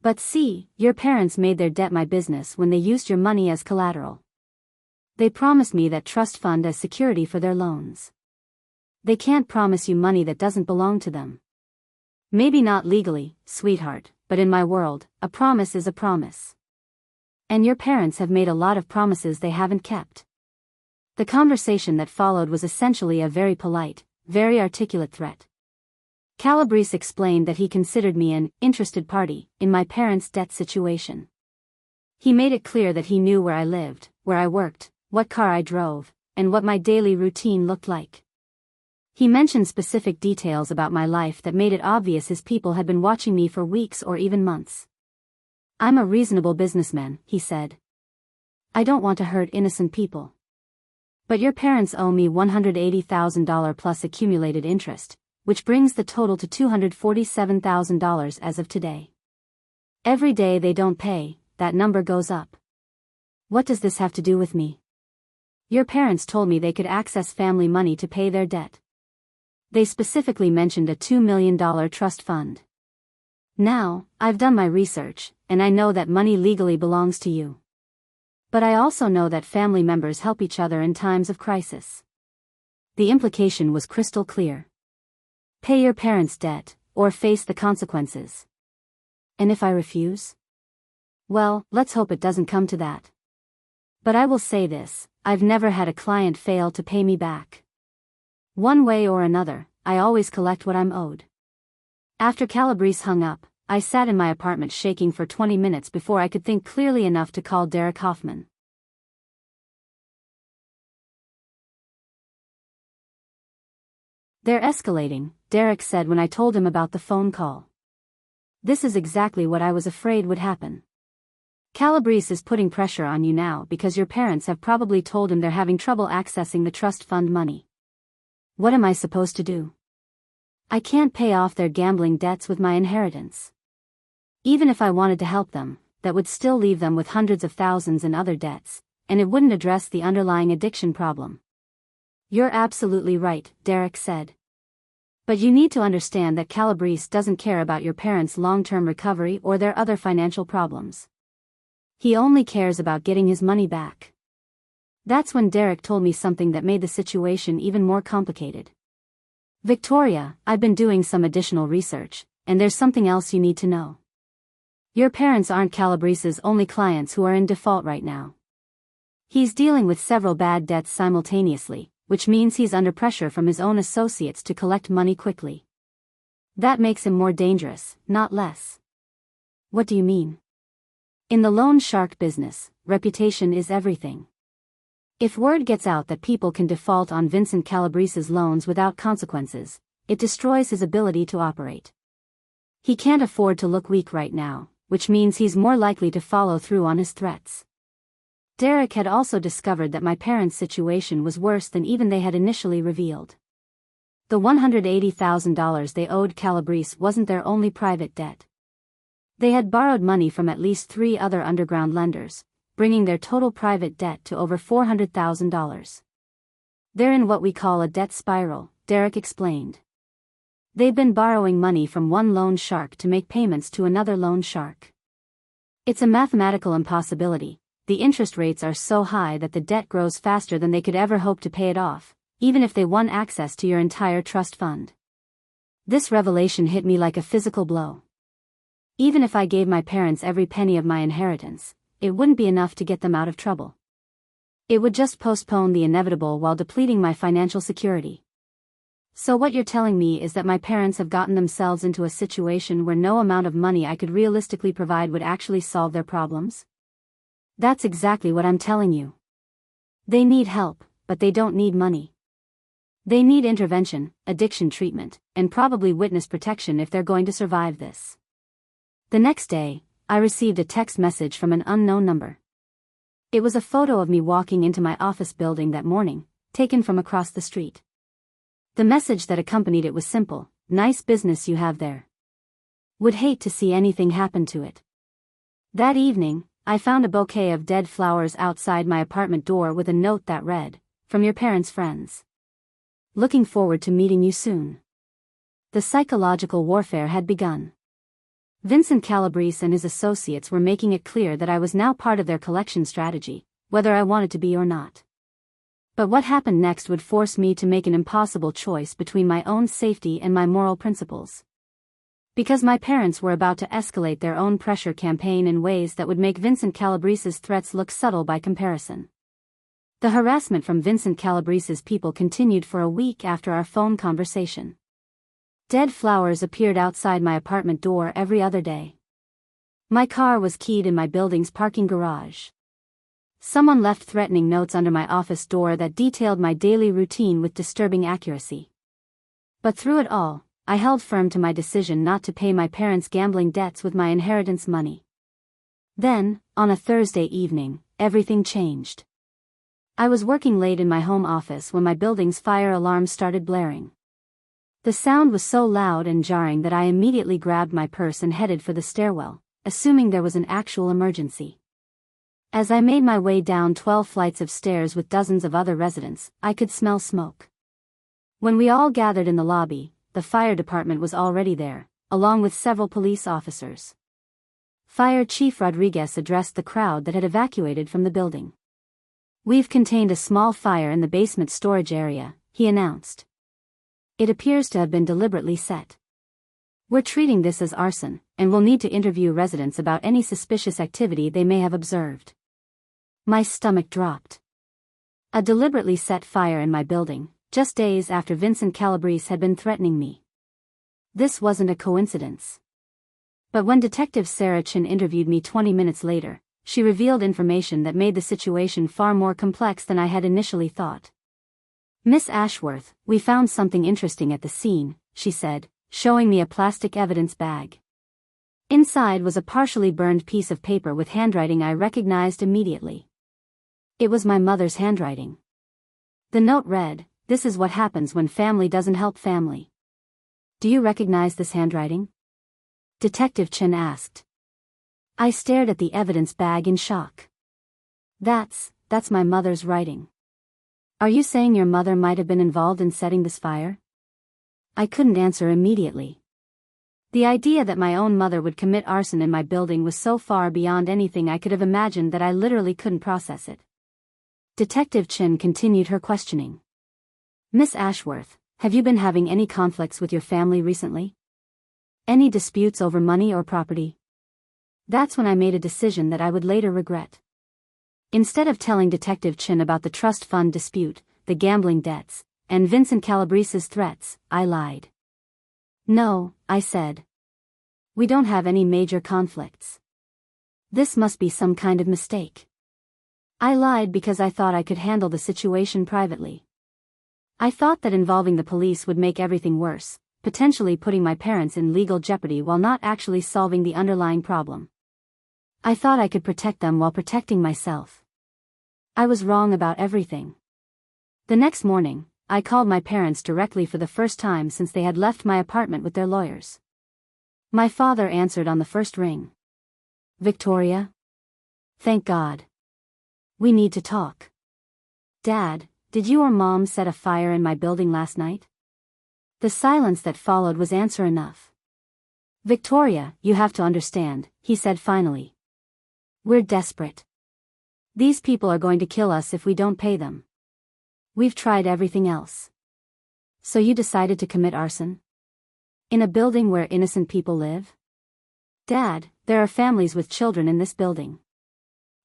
But see, your parents made their debt my business when they used your money as collateral. They promised me that trust fund as security for their loans. They can't promise you money that doesn't belong to them. Maybe not legally, sweetheart, but in my world, a promise is a promise. And your parents have made a lot of promises they haven't kept. The conversation that followed was essentially a very polite, very articulate threat. Calabrese explained that he considered me an interested party in my parents' debt situation. He made it clear that he knew where I lived, where I worked, what car I drove, and what my daily routine looked like. He mentioned specific details about my life that made it obvious his people had been watching me for weeks or even months. I'm a reasonable businessman, he said. I don't want to hurt innocent people. But your parents owe me $180,000 plus accumulated interest, which brings the total to $247,000 as of today. Every day they don't pay, that number goes up. What does this have to do with me? Your parents told me they could access family money to pay their debt. They specifically mentioned a $2 million trust fund. Now, I've done my research, and I know that money legally belongs to you. But I also know that family members help each other in times of crisis. The implication was crystal clear. Pay your parents' debt, or face the consequences. And if I refuse? Well, let's hope it doesn't come to that. But I will say this, I've never had a client fail to pay me back. One way or another, I always collect what I'm owed. After Calabrese hung up, I sat in my apartment shaking for 20 minutes before I could think clearly enough to call Derek Hoffman. They're escalating, Derek said when I told him about the phone call. This is exactly what I was afraid would happen. Calabrese is putting pressure on you now because your parents have probably told him they're having trouble accessing the trust fund money. What am I supposed to do? I can't pay off their gambling debts with my inheritance. Even if I wanted to help them, that would still leave them with hundreds of thousands in other debts, and it wouldn't address the underlying addiction problem. You're absolutely right, Derek said. But you need to understand that Calabrese doesn't care about your parents' long-term recovery or their other financial problems. He only cares about getting his money back. That's when Derek told me something that made the situation even more complicated. Victoria, I've been doing some additional research, and there's something else you need to know. Your parents aren't Calabrese's only clients who are in default right now. He's dealing with several bad debts simultaneously, which means he's under pressure from his own associates to collect money quickly. That makes him more dangerous, not less. What do you mean? In the loan shark business, reputation is everything. If word gets out that people can default on Vincent Calabrese's loans without consequences, it destroys his ability to operate. He can't afford to look weak right now, which means he's more likely to follow through on his threats. Derek had also discovered that my parents' situation was worse than even they had initially revealed. The $180,000 they owed Calabrese wasn't their only private debt. They had borrowed money from at least 3 other underground lenders, bringing their total private debt to over $400,000. They're in what we call a debt spiral, Derek explained. They've been borrowing money from one loan shark to make payments to another loan shark. It's a mathematical impossibility. The interest rates are so high that the debt grows faster than they could ever hope to pay it off, even if they won access to your entire trust fund. This revelation hit me like a physical blow. Even if I gave my parents every penny of my inheritance, it wouldn't be enough to get them out of trouble. It would just postpone the inevitable while depleting my financial security. So what you're telling me is that my parents have gotten themselves into a situation where no amount of money I could realistically provide would actually solve their problems? That's exactly what I'm telling you. They need help, but they don't need money. They need intervention, addiction treatment, and probably witness protection if they're going to survive this. The next day, I received a text message from an unknown number. It was a photo of me walking into my office building that morning, taken from across the street. The message that accompanied it was simple: "Nice business you have there. Would hate to see anything happen to it." That evening, I found a bouquet of dead flowers outside my apartment door with a note that read, "From your parents' friends. Looking forward to meeting you soon." The psychological warfare had begun. Vincent Calabrese and his associates were making it clear that I was now part of their collection strategy, whether I wanted to be or not. But what happened next would force me to make an impossible choice between my own safety and my moral principles. Because my parents were about to escalate their own pressure campaign in ways that would make Vincent Calabrese's threats look subtle by comparison. The harassment from Vincent Calabrese's people continued for a week after our phone conversation. Dead flowers appeared outside my apartment door every other day. My car was keyed in my building's parking garage. Someone left threatening notes under my office door that detailed my daily routine with disturbing accuracy. But through it all, I held firm to my decision not to pay my parents' gambling debts with my inheritance money. Then, on a Thursday evening, everything changed. I was working late in my home office when my building's fire alarm started blaring. The sound was so loud and jarring that I immediately grabbed my purse and headed for the stairwell, assuming there was an actual emergency. As I made my way down 12 flights of stairs with dozens of other residents, I could smell smoke. When we all gathered in the lobby, the fire department was already there, along with several police officers. Fire Chief Rodriguez addressed the crowd that had evacuated from the building. "We've contained a small fire in the basement storage area," he announced. "It appears to have been deliberately set. We're treating this as arson, and we'll need to interview residents about any suspicious activity they may have observed." My stomach dropped. A deliberately set fire in my building, just days after Vincent Calabrese had been threatening me. This wasn't a coincidence. But when Detective Sarah Chin interviewed me 20 minutes later, she revealed information that made the situation far more complex than I had initially thought. "Miss Ashworth, we found something interesting at the scene," she said, showing me a plastic evidence bag. Inside was a partially burned piece of paper with handwriting I recognized immediately. It was my mother's handwriting. The note read, "This is what happens when family doesn't help family." "Do you recognize this handwriting?" Detective Chin asked. I stared at the evidence bag in shock. That's my mother's writing." "Are you saying your mother might have been involved in setting this fire?" I couldn't answer immediately. The idea that my own mother would commit arson in my building was so far beyond anything I could have imagined that I literally couldn't process it. Detective Chin continued her questioning. "Miss Ashworth, have you been having any conflicts with your family recently? Any disputes over money or property?" That's when I made a decision that I would later regret. Instead of telling Detective Chin about the trust fund dispute, the gambling debts, and Vincent Calabrese's threats, I lied. "No," I said. "We don't have any major conflicts. This must be some kind of mistake." I lied because I thought I could handle the situation privately. I thought that involving the police would make everything worse, potentially putting my parents in legal jeopardy while not actually solving the underlying problem. I thought I could protect them while protecting myself. I was wrong about everything. The next morning, I called my parents directly for the first time since they had left my apartment with their lawyers. My father answered on the first ring. "Victoria? Thank God. We need to talk." "Dad, did you or Mom set a fire in my building last night?" The silence that followed was answer enough. "Victoria, you have to understand," he said finally. "We're desperate. These people are going to kill us if we don't pay them. We've tried everything else." "So you decided to commit arson? In a building where innocent people live?" "Dad, there are families with children in this building.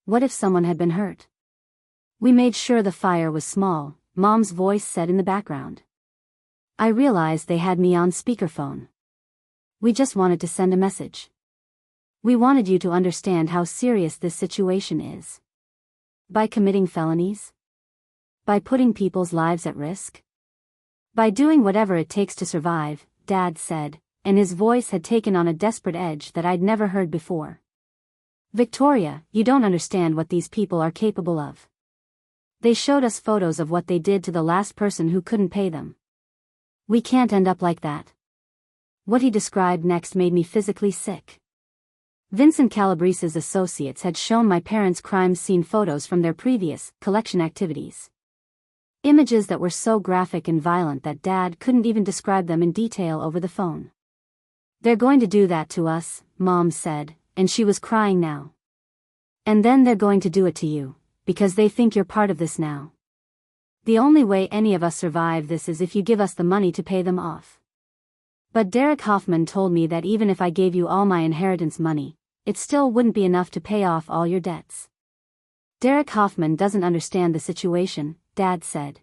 What if someone had been hurt?" "We made sure the fire was small," Mom's voice said in the background. I realized they had me on speakerphone. "We just wanted to send a message. We wanted you to understand how serious this situation is." By committing felonies? By putting people's lives at risk? By doing whatever it takes to survive, Dad said, and his voice had taken on a desperate edge that I'd never heard before. "Victoria, you don't understand what these people are capable of. They showed us photos of what they did to the last person who couldn't pay them. We can't end up like that." What he described next made me physically sick. Vincent Calabrese's associates had shown my parents' crime scene photos from their previous collection activities. Images that were so graphic and violent that Dad couldn't even describe them in detail over the phone. "They're going to do that to us," Mom said, and she was crying now. "And then they're going to do it to you, because they think you're part of this now. The only way any of us survive this is if you give us the money to pay them off." But Derek Hoffman told me that even if I gave you all my inheritance money, it still wouldn't be enough to pay off all your debts. Derek Hoffman doesn't understand the situation, Dad said.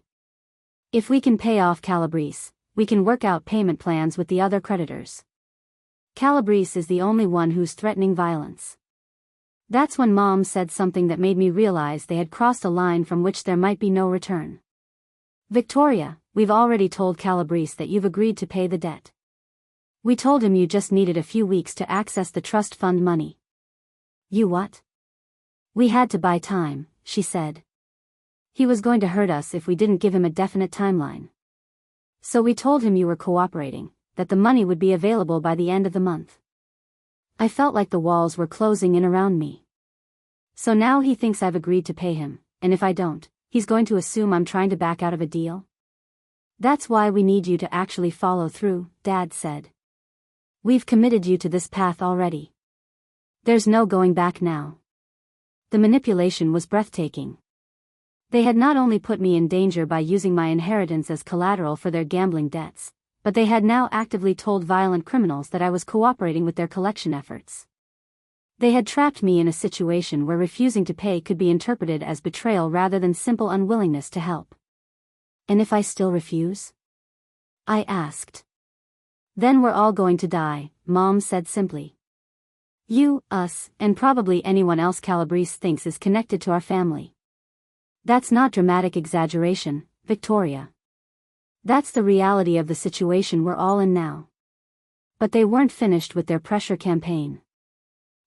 If we can pay off Calabrese, we can work out payment plans with the other creditors. Calabrese is the only one who's threatening violence. That's when Mom said something that made me realize they had crossed a line from which there might be no return. Victoria, we've already told Calabrese that you've agreed to pay the debt. We told him you just needed a few weeks to access the trust fund money. You what? We had to buy time, she said. He was going to hurt us if we didn't give him a definite timeline. So we told him you were cooperating, that the money would be available by the end of the month. I felt like the walls were closing in around me. So now he thinks I've agreed to pay him, and if I don't, he's going to assume I'm trying to back out of a deal? That's why we need you to actually follow through, Dad said. We've committed you to this path already. There's no going back now. The manipulation was breathtaking. They had not only put me in danger by using my inheritance as collateral for their gambling debts, but they had now actively told violent criminals that I was cooperating with their collection efforts. They had trapped me in a situation where refusing to pay could be interpreted as betrayal rather than simple unwillingness to help. And if I still refuse? I asked. Then we're all going to die, Mom said simply. You, us, and probably anyone else Calabrese thinks is connected to our family. That's not dramatic exaggeration, Victoria. That's the reality of the situation we're all in now. But they weren't finished with their pressure campaign.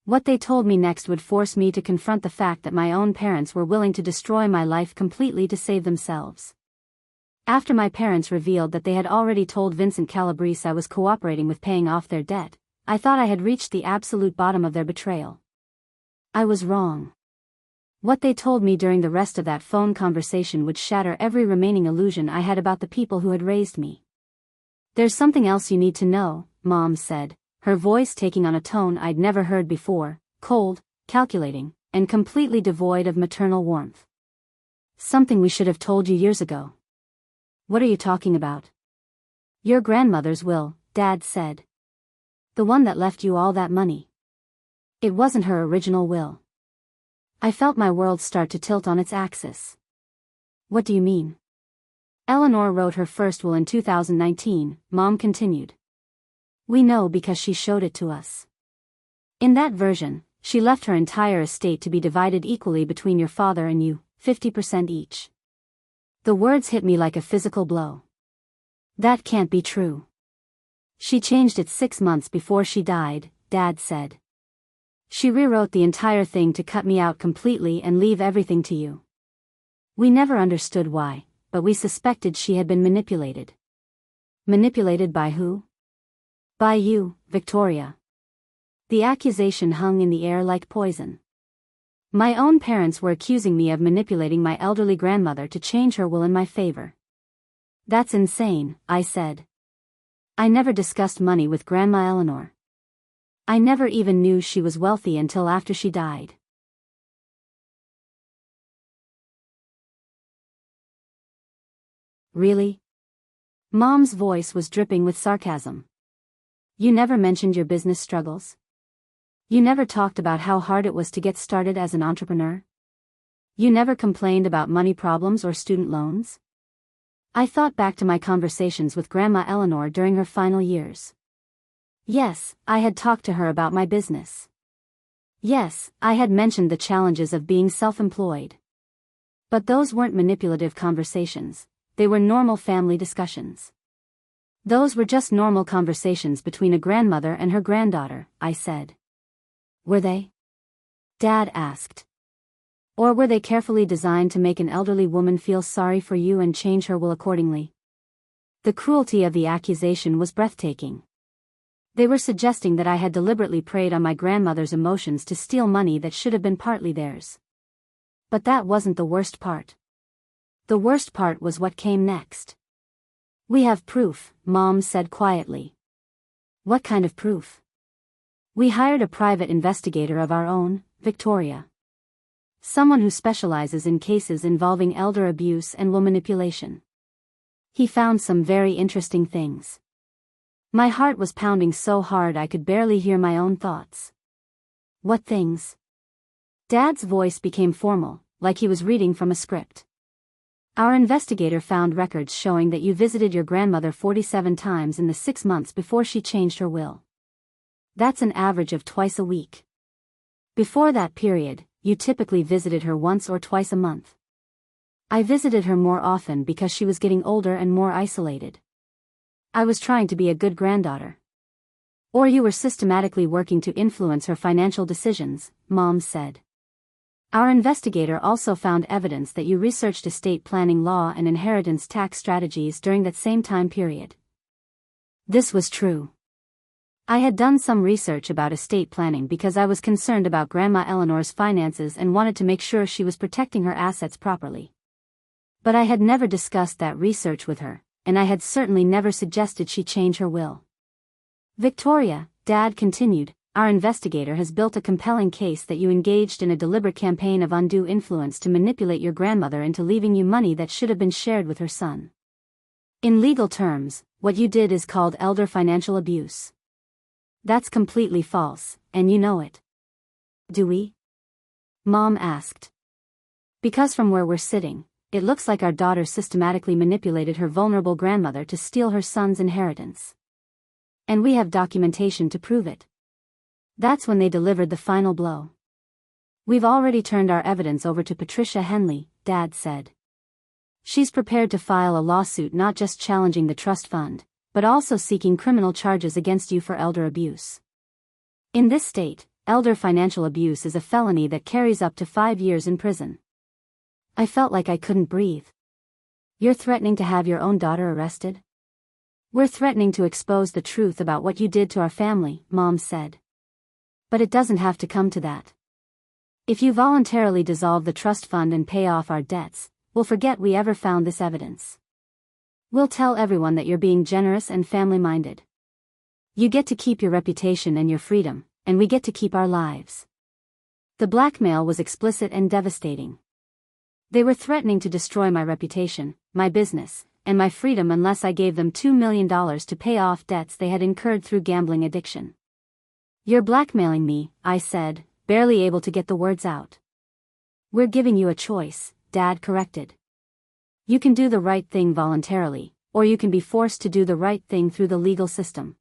What they told me next would force me to confront the fact that my own parents were willing to destroy my life completely to save themselves. After my parents revealed that they had already told Vincent Calabrese I was cooperating with paying off their debt, I thought I had reached the absolute bottom of their betrayal. I was wrong. What they told me during the rest of that phone conversation would shatter every remaining illusion I had about the people who had raised me. There's something else you need to know, Mom said, her voice taking on a tone I'd never heard before, cold, calculating, and completely devoid of maternal warmth. Something we should have told you years ago. What are you talking about? Your grandmother's will, Dad said. The one that left you all that money. It wasn't her original will. I felt my world start to tilt on its axis. What do you mean? Eleanor wrote her first will in 2019, Mom continued. We know because she showed it to us. In that version, she left her entire estate to be divided equally between your father and you, 50% each. The words hit me like a physical blow. That can't be true. She changed it 6 months before she died, Dad said. She rewrote the entire thing to cut me out completely and leave everything to you. We never understood why, but we suspected she had been manipulated. Manipulated by who? By you, Victoria. The accusation hung in the air like poison. My own parents were accusing me of manipulating my elderly grandmother to change her will in my favor. That's insane, I said. I never discussed money with Grandma Eleanor. I never even knew she was wealthy until after she died. Really? Mom's voice was dripping with sarcasm. You never mentioned your business struggles? You never talked about how hard it was to get started as an entrepreneur? You never complained about money problems or student loans? I thought back to my conversations with Grandma Eleanor during her final years. Yes, I had talked to her about my business. Yes, I had mentioned the challenges of being self-employed. But those weren't manipulative conversations, they were normal family discussions. Those were just normal conversations between a grandmother and her granddaughter, I said. Were they? Dad asked. Or were they carefully designed to make an elderly woman feel sorry for you and change her will accordingly? The cruelty of the accusation was breathtaking. They were suggesting that I had deliberately preyed on my grandmother's emotions to steal money that should have been partly theirs. But that wasn't the worst part. The worst part was what came next. We have proof, Mom said quietly. What kind of proof? We hired a private investigator of our own, Victoria. Someone who specializes in cases involving elder abuse and will manipulation. He found some very interesting things. My heart was pounding so hard I could barely hear my own thoughts. What things? Dad's voice became formal, like he was reading from a script. Our investigator found records showing that you visited your grandmother 47 times in the 6 months before she changed her will. That's an average of twice a week. Before that period, you typically visited her once or twice a month. I visited her more often because she was getting older and more isolated. I was trying to be a good granddaughter. Or you were systematically working to influence her financial decisions, Mom said. Our investigator also found evidence that you researched estate planning law and inheritance tax strategies during that same time period. This was true. I had done some research about estate planning because I was concerned about Grandma Eleanor's finances and wanted to make sure she was protecting her assets properly. But I had never discussed that research with her, and I had certainly never suggested she change her will. Victoria, Dad continued, our investigator has built a compelling case that you engaged in a deliberate campaign of undue influence to manipulate your grandmother into leaving you money that should have been shared with her son. In legal terms, what you did is called elder financial abuse. That's completely false, and you know it. Do we? Mom asked. Because from where we're sitting, it looks like our daughter systematically manipulated her vulnerable grandmother to steal her son's inheritance. And we have documentation to prove it. That's when they delivered the final blow. We've already turned our evidence over to Patricia Henley, Dad said. She's prepared to file a lawsuit not just challenging the trust fund, but also seeking criminal charges against you for elder abuse. In this state, elder financial abuse is a felony that carries up to 5 years in prison. I felt like I couldn't breathe. You're threatening to have your own daughter arrested? We're threatening to expose the truth about what you did to our family, Mom said. But it doesn't have to come to that. If you voluntarily dissolve the trust fund and pay off our debts, we'll forget we ever found this evidence. We'll tell everyone that you're being generous and family-minded. You get to keep your reputation and your freedom, and we get to keep our lives. The blackmail was explicit and devastating. They were threatening to destroy my reputation, my business, and my freedom unless I gave them $2 million to pay off debts they had incurred through gambling addiction. You're blackmailing me, I said, barely able to get the words out. We're giving you a choice, Dad corrected. You can do the right thing voluntarily, or you can be forced to do the right thing through the legal system.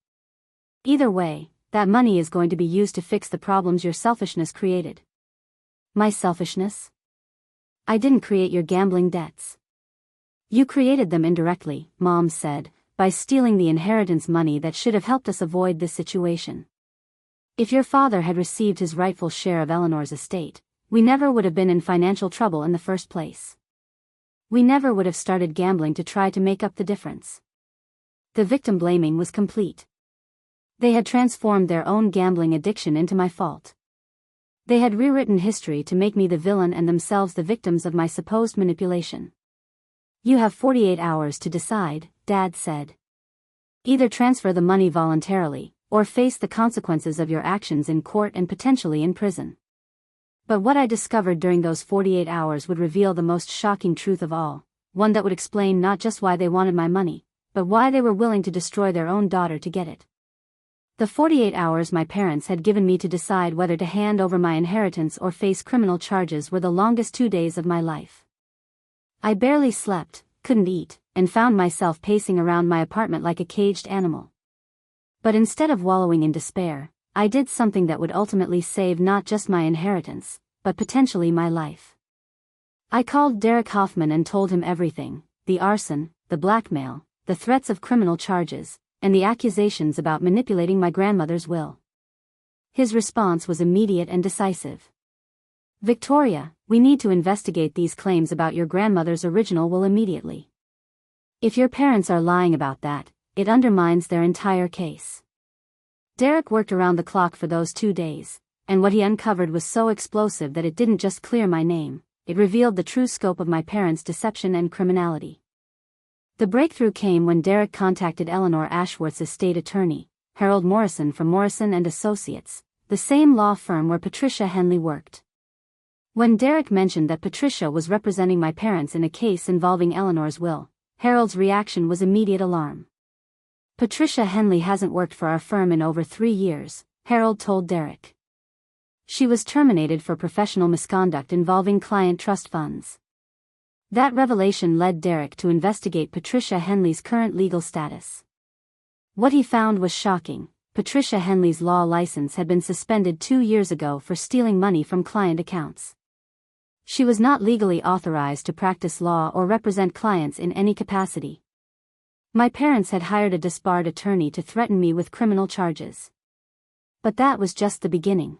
Either way, that money is going to be used to fix the problems your selfishness created. My selfishness? I didn't create your gambling debts. You created them indirectly, Mom said, by stealing the inheritance money that should have helped us avoid this situation. If your father had received his rightful share of Eleanor's estate, we never would have been in financial trouble in the first place. We never would have started gambling to try to make up the difference. The victim blaming was complete. They had transformed their own gambling addiction into my fault. They had rewritten history to make me the villain and themselves the victims of my supposed manipulation. You have 48 hours to decide, Dad said. Either transfer the money voluntarily, or face the consequences of your actions in court and potentially in prison. But what I discovered during those 48 hours would reveal the most shocking truth of all, one that would explain not just why they wanted my money, but why they were willing to destroy their own daughter to get it. The 48 hours my parents had given me to decide whether to hand over my inheritance or face criminal charges were the longest 2 days of my life. I barely slept, couldn't eat, and found myself pacing around my apartment like a caged animal. But instead of wallowing in despair, I did something that would ultimately save not just my inheritance, but potentially my life. I called Derek Hoffman and told him everything: the arson, the blackmail, the threats of criminal charges, and the accusations about manipulating my grandmother's will. His response was immediate and decisive. Victoria, we need to investigate these claims about your grandmother's original will immediately. If your parents are lying about that, it undermines their entire case. Derek worked around the clock for those 2 days, and what he uncovered was so explosive that it didn't just clear my name, it revealed the true scope of my parents' deception and criminality. The breakthrough came when Derek contacted Eleanor Ashworth's estate attorney, Harold Morrison from Morrison and Associates, the same law firm where Patricia Henley worked. When Derek mentioned that Patricia was representing my parents in a case involving Eleanor's will, Harold's reaction was immediate alarm. Patricia Henley hasn't worked for our firm in over 3 years, Harold told Derek. She was terminated for professional misconduct involving client trust funds. That revelation led Derek to investigate Patricia Henley's current legal status. What he found was shocking. Patricia Henley's law license had been suspended 2 years ago for stealing money from client accounts. She was not legally authorized to practice law or represent clients in any capacity. My parents had hired a disbarred attorney to threaten me with criminal charges. But that was just the beginning.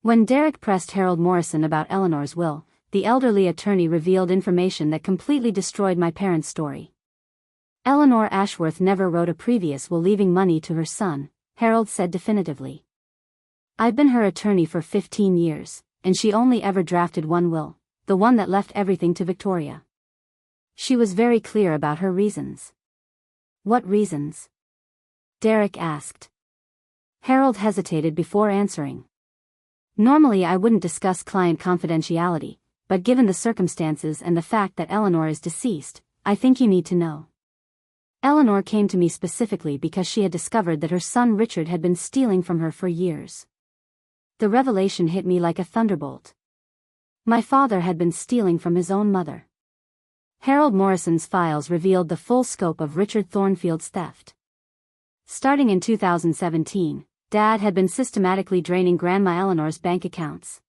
When Derek pressed Harold Morrison about Eleanor's will, the elderly attorney revealed information that completely destroyed my parents' story. Eleanor Ashworth never wrote a previous will leaving money to her son, Harold said definitively. I've been her attorney for 15 years, and she only ever drafted one will, the one that left everything to Victoria. She was very clear about her reasons. What reasons? Derek asked. Harold hesitated before answering. Normally I wouldn't discuss client confidentiality, but given the circumstances and the fact that Eleanor is deceased, I think you need to know. Eleanor came to me specifically because she had discovered that her son Richard had been stealing from her for years. The revelation hit me like a thunderbolt. My father had been stealing from his own mother. Harold Morrison's files revealed the full scope of Richard Thornfield's theft. Starting in 2017, Dad had been systematically draining Grandma Eleanor's bank accounts.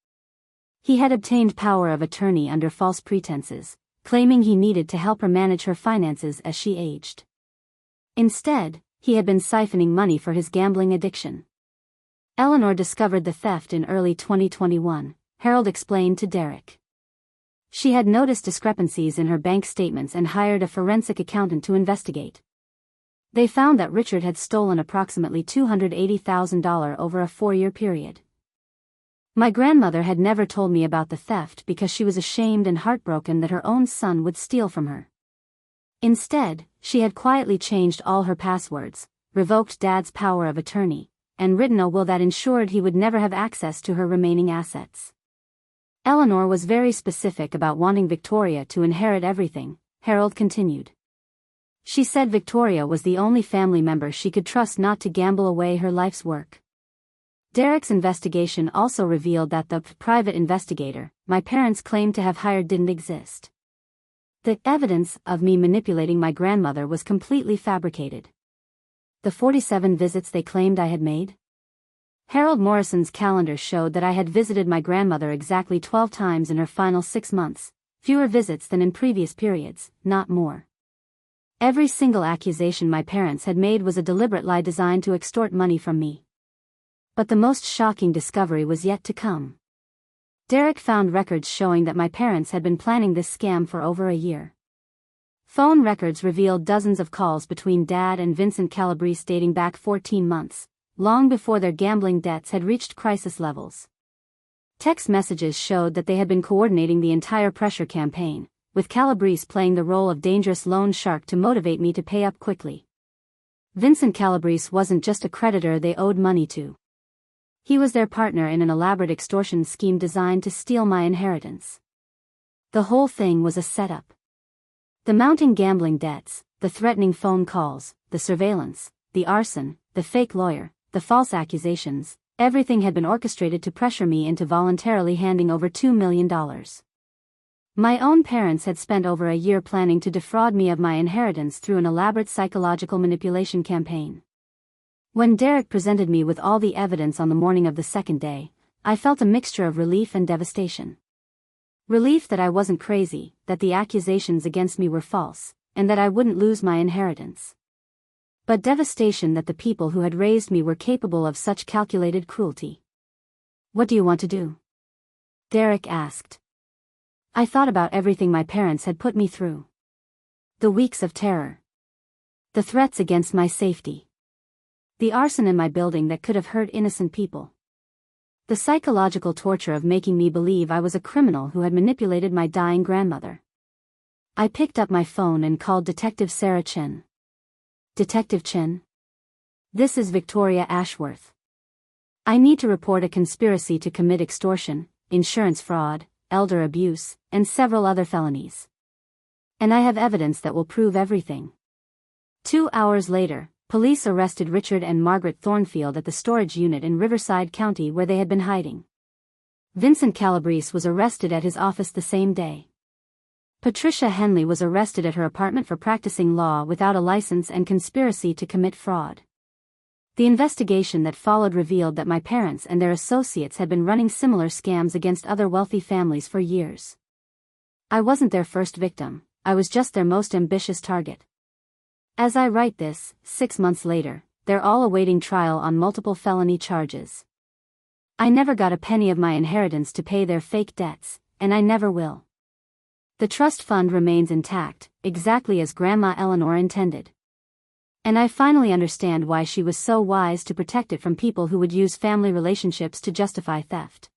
He had obtained power of attorney under false pretenses, claiming he needed to help her manage her finances as she aged. Instead, he had been siphoning money for his gambling addiction. Eleanor discovered the theft in early 2021, Harold explained to Derek. She had noticed discrepancies in her bank statements and hired a forensic accountant to investigate. They found that Richard had stolen approximately $280,000 over a 4-year period. My grandmother had never told me about the theft because she was ashamed and heartbroken that her own son would steal from her. Instead, she had quietly changed all her passwords, revoked Dad's power of attorney, and written a will that ensured he would never have access to her remaining assets. Eleanor was very specific about wanting Victoria to inherit everything, Harold continued. She said Victoria was the only family member she could trust not to gamble away her life's work. Derek's investigation also revealed that the private investigator my parents claimed to have hired didn't exist. The evidence of me manipulating my grandmother was completely fabricated. The 47 visits they claimed I had made? Harold Morrison's calendar showed that I had visited my grandmother exactly 12 times in her final 6 months, fewer visits than in previous periods, not more. Every single accusation my parents had made was a deliberate lie designed to extort money from me. But the most shocking discovery was yet to come. Derek found records showing that my parents had been planning this scam for over a year. Phone records revealed dozens of calls between Dad and Vincent Calabrese dating back 14 months, long before their gambling debts had reached crisis levels. Text messages showed that they had been coordinating the entire pressure campaign, with Calabrese playing the role of dangerous loan shark to motivate me to pay up quickly. Vincent Calabrese wasn't just a creditor they owed money to. He was their partner in an elaborate extortion scheme designed to steal my inheritance. The whole thing was a setup. The mounting gambling debts, the threatening phone calls, the surveillance, the arson, the fake lawyer, the false accusations, everything had been orchestrated to pressure me into voluntarily handing over $2 million. My own parents had spent over a year planning to defraud me of my inheritance through an elaborate psychological manipulation campaign. When Derek presented me with all the evidence on the morning of the second day, I felt a mixture of relief and devastation. Relief that I wasn't crazy, that the accusations against me were false, and that I wouldn't lose my inheritance. But devastation that the people who had raised me were capable of such calculated cruelty. "What do you want to do?" Derek asked. I thought about everything my parents had put me through. The weeks of terror. The threats against my safety. The arson in my building that could have hurt innocent people. The psychological torture of making me believe I was a criminal who had manipulated my dying grandmother. I picked up my phone and called Detective Sarah Chen. "Detective Chen? This is Victoria Ashworth. I need to report a conspiracy to commit extortion, insurance fraud, elder abuse, and several other felonies. And I have evidence that will prove everything." 2 hours later, police arrested Richard and Margaret Thornfield at the storage unit in Riverside County where they had been hiding. Vincent Calabrese was arrested at his office the same day. Patricia Henley was arrested at her apartment for practicing law without a license and conspiracy to commit fraud. The investigation that followed revealed that my parents and their associates had been running similar scams against other wealthy families for years. I wasn't their first victim, I was just their most ambitious target. As I write this, 6 months later, they're all awaiting trial on multiple felony charges. I never got a penny of my inheritance to pay their fake debts, and I never will. The trust fund remains intact, exactly as Grandma Eleanor intended. And I finally understand why she was so wise to protect it from people who would use family relationships to justify theft.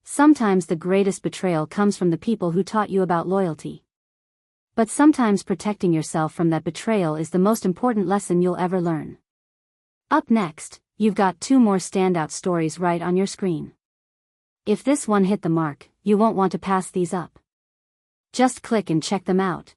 Sometimes the greatest betrayal comes from the people who taught you about loyalty. But sometimes protecting yourself from that betrayal is the most important lesson you'll ever learn. Up next, you've got 2 more standout stories right on your screen. If this one hit the mark, you won't want to pass these up. Just click and check them out.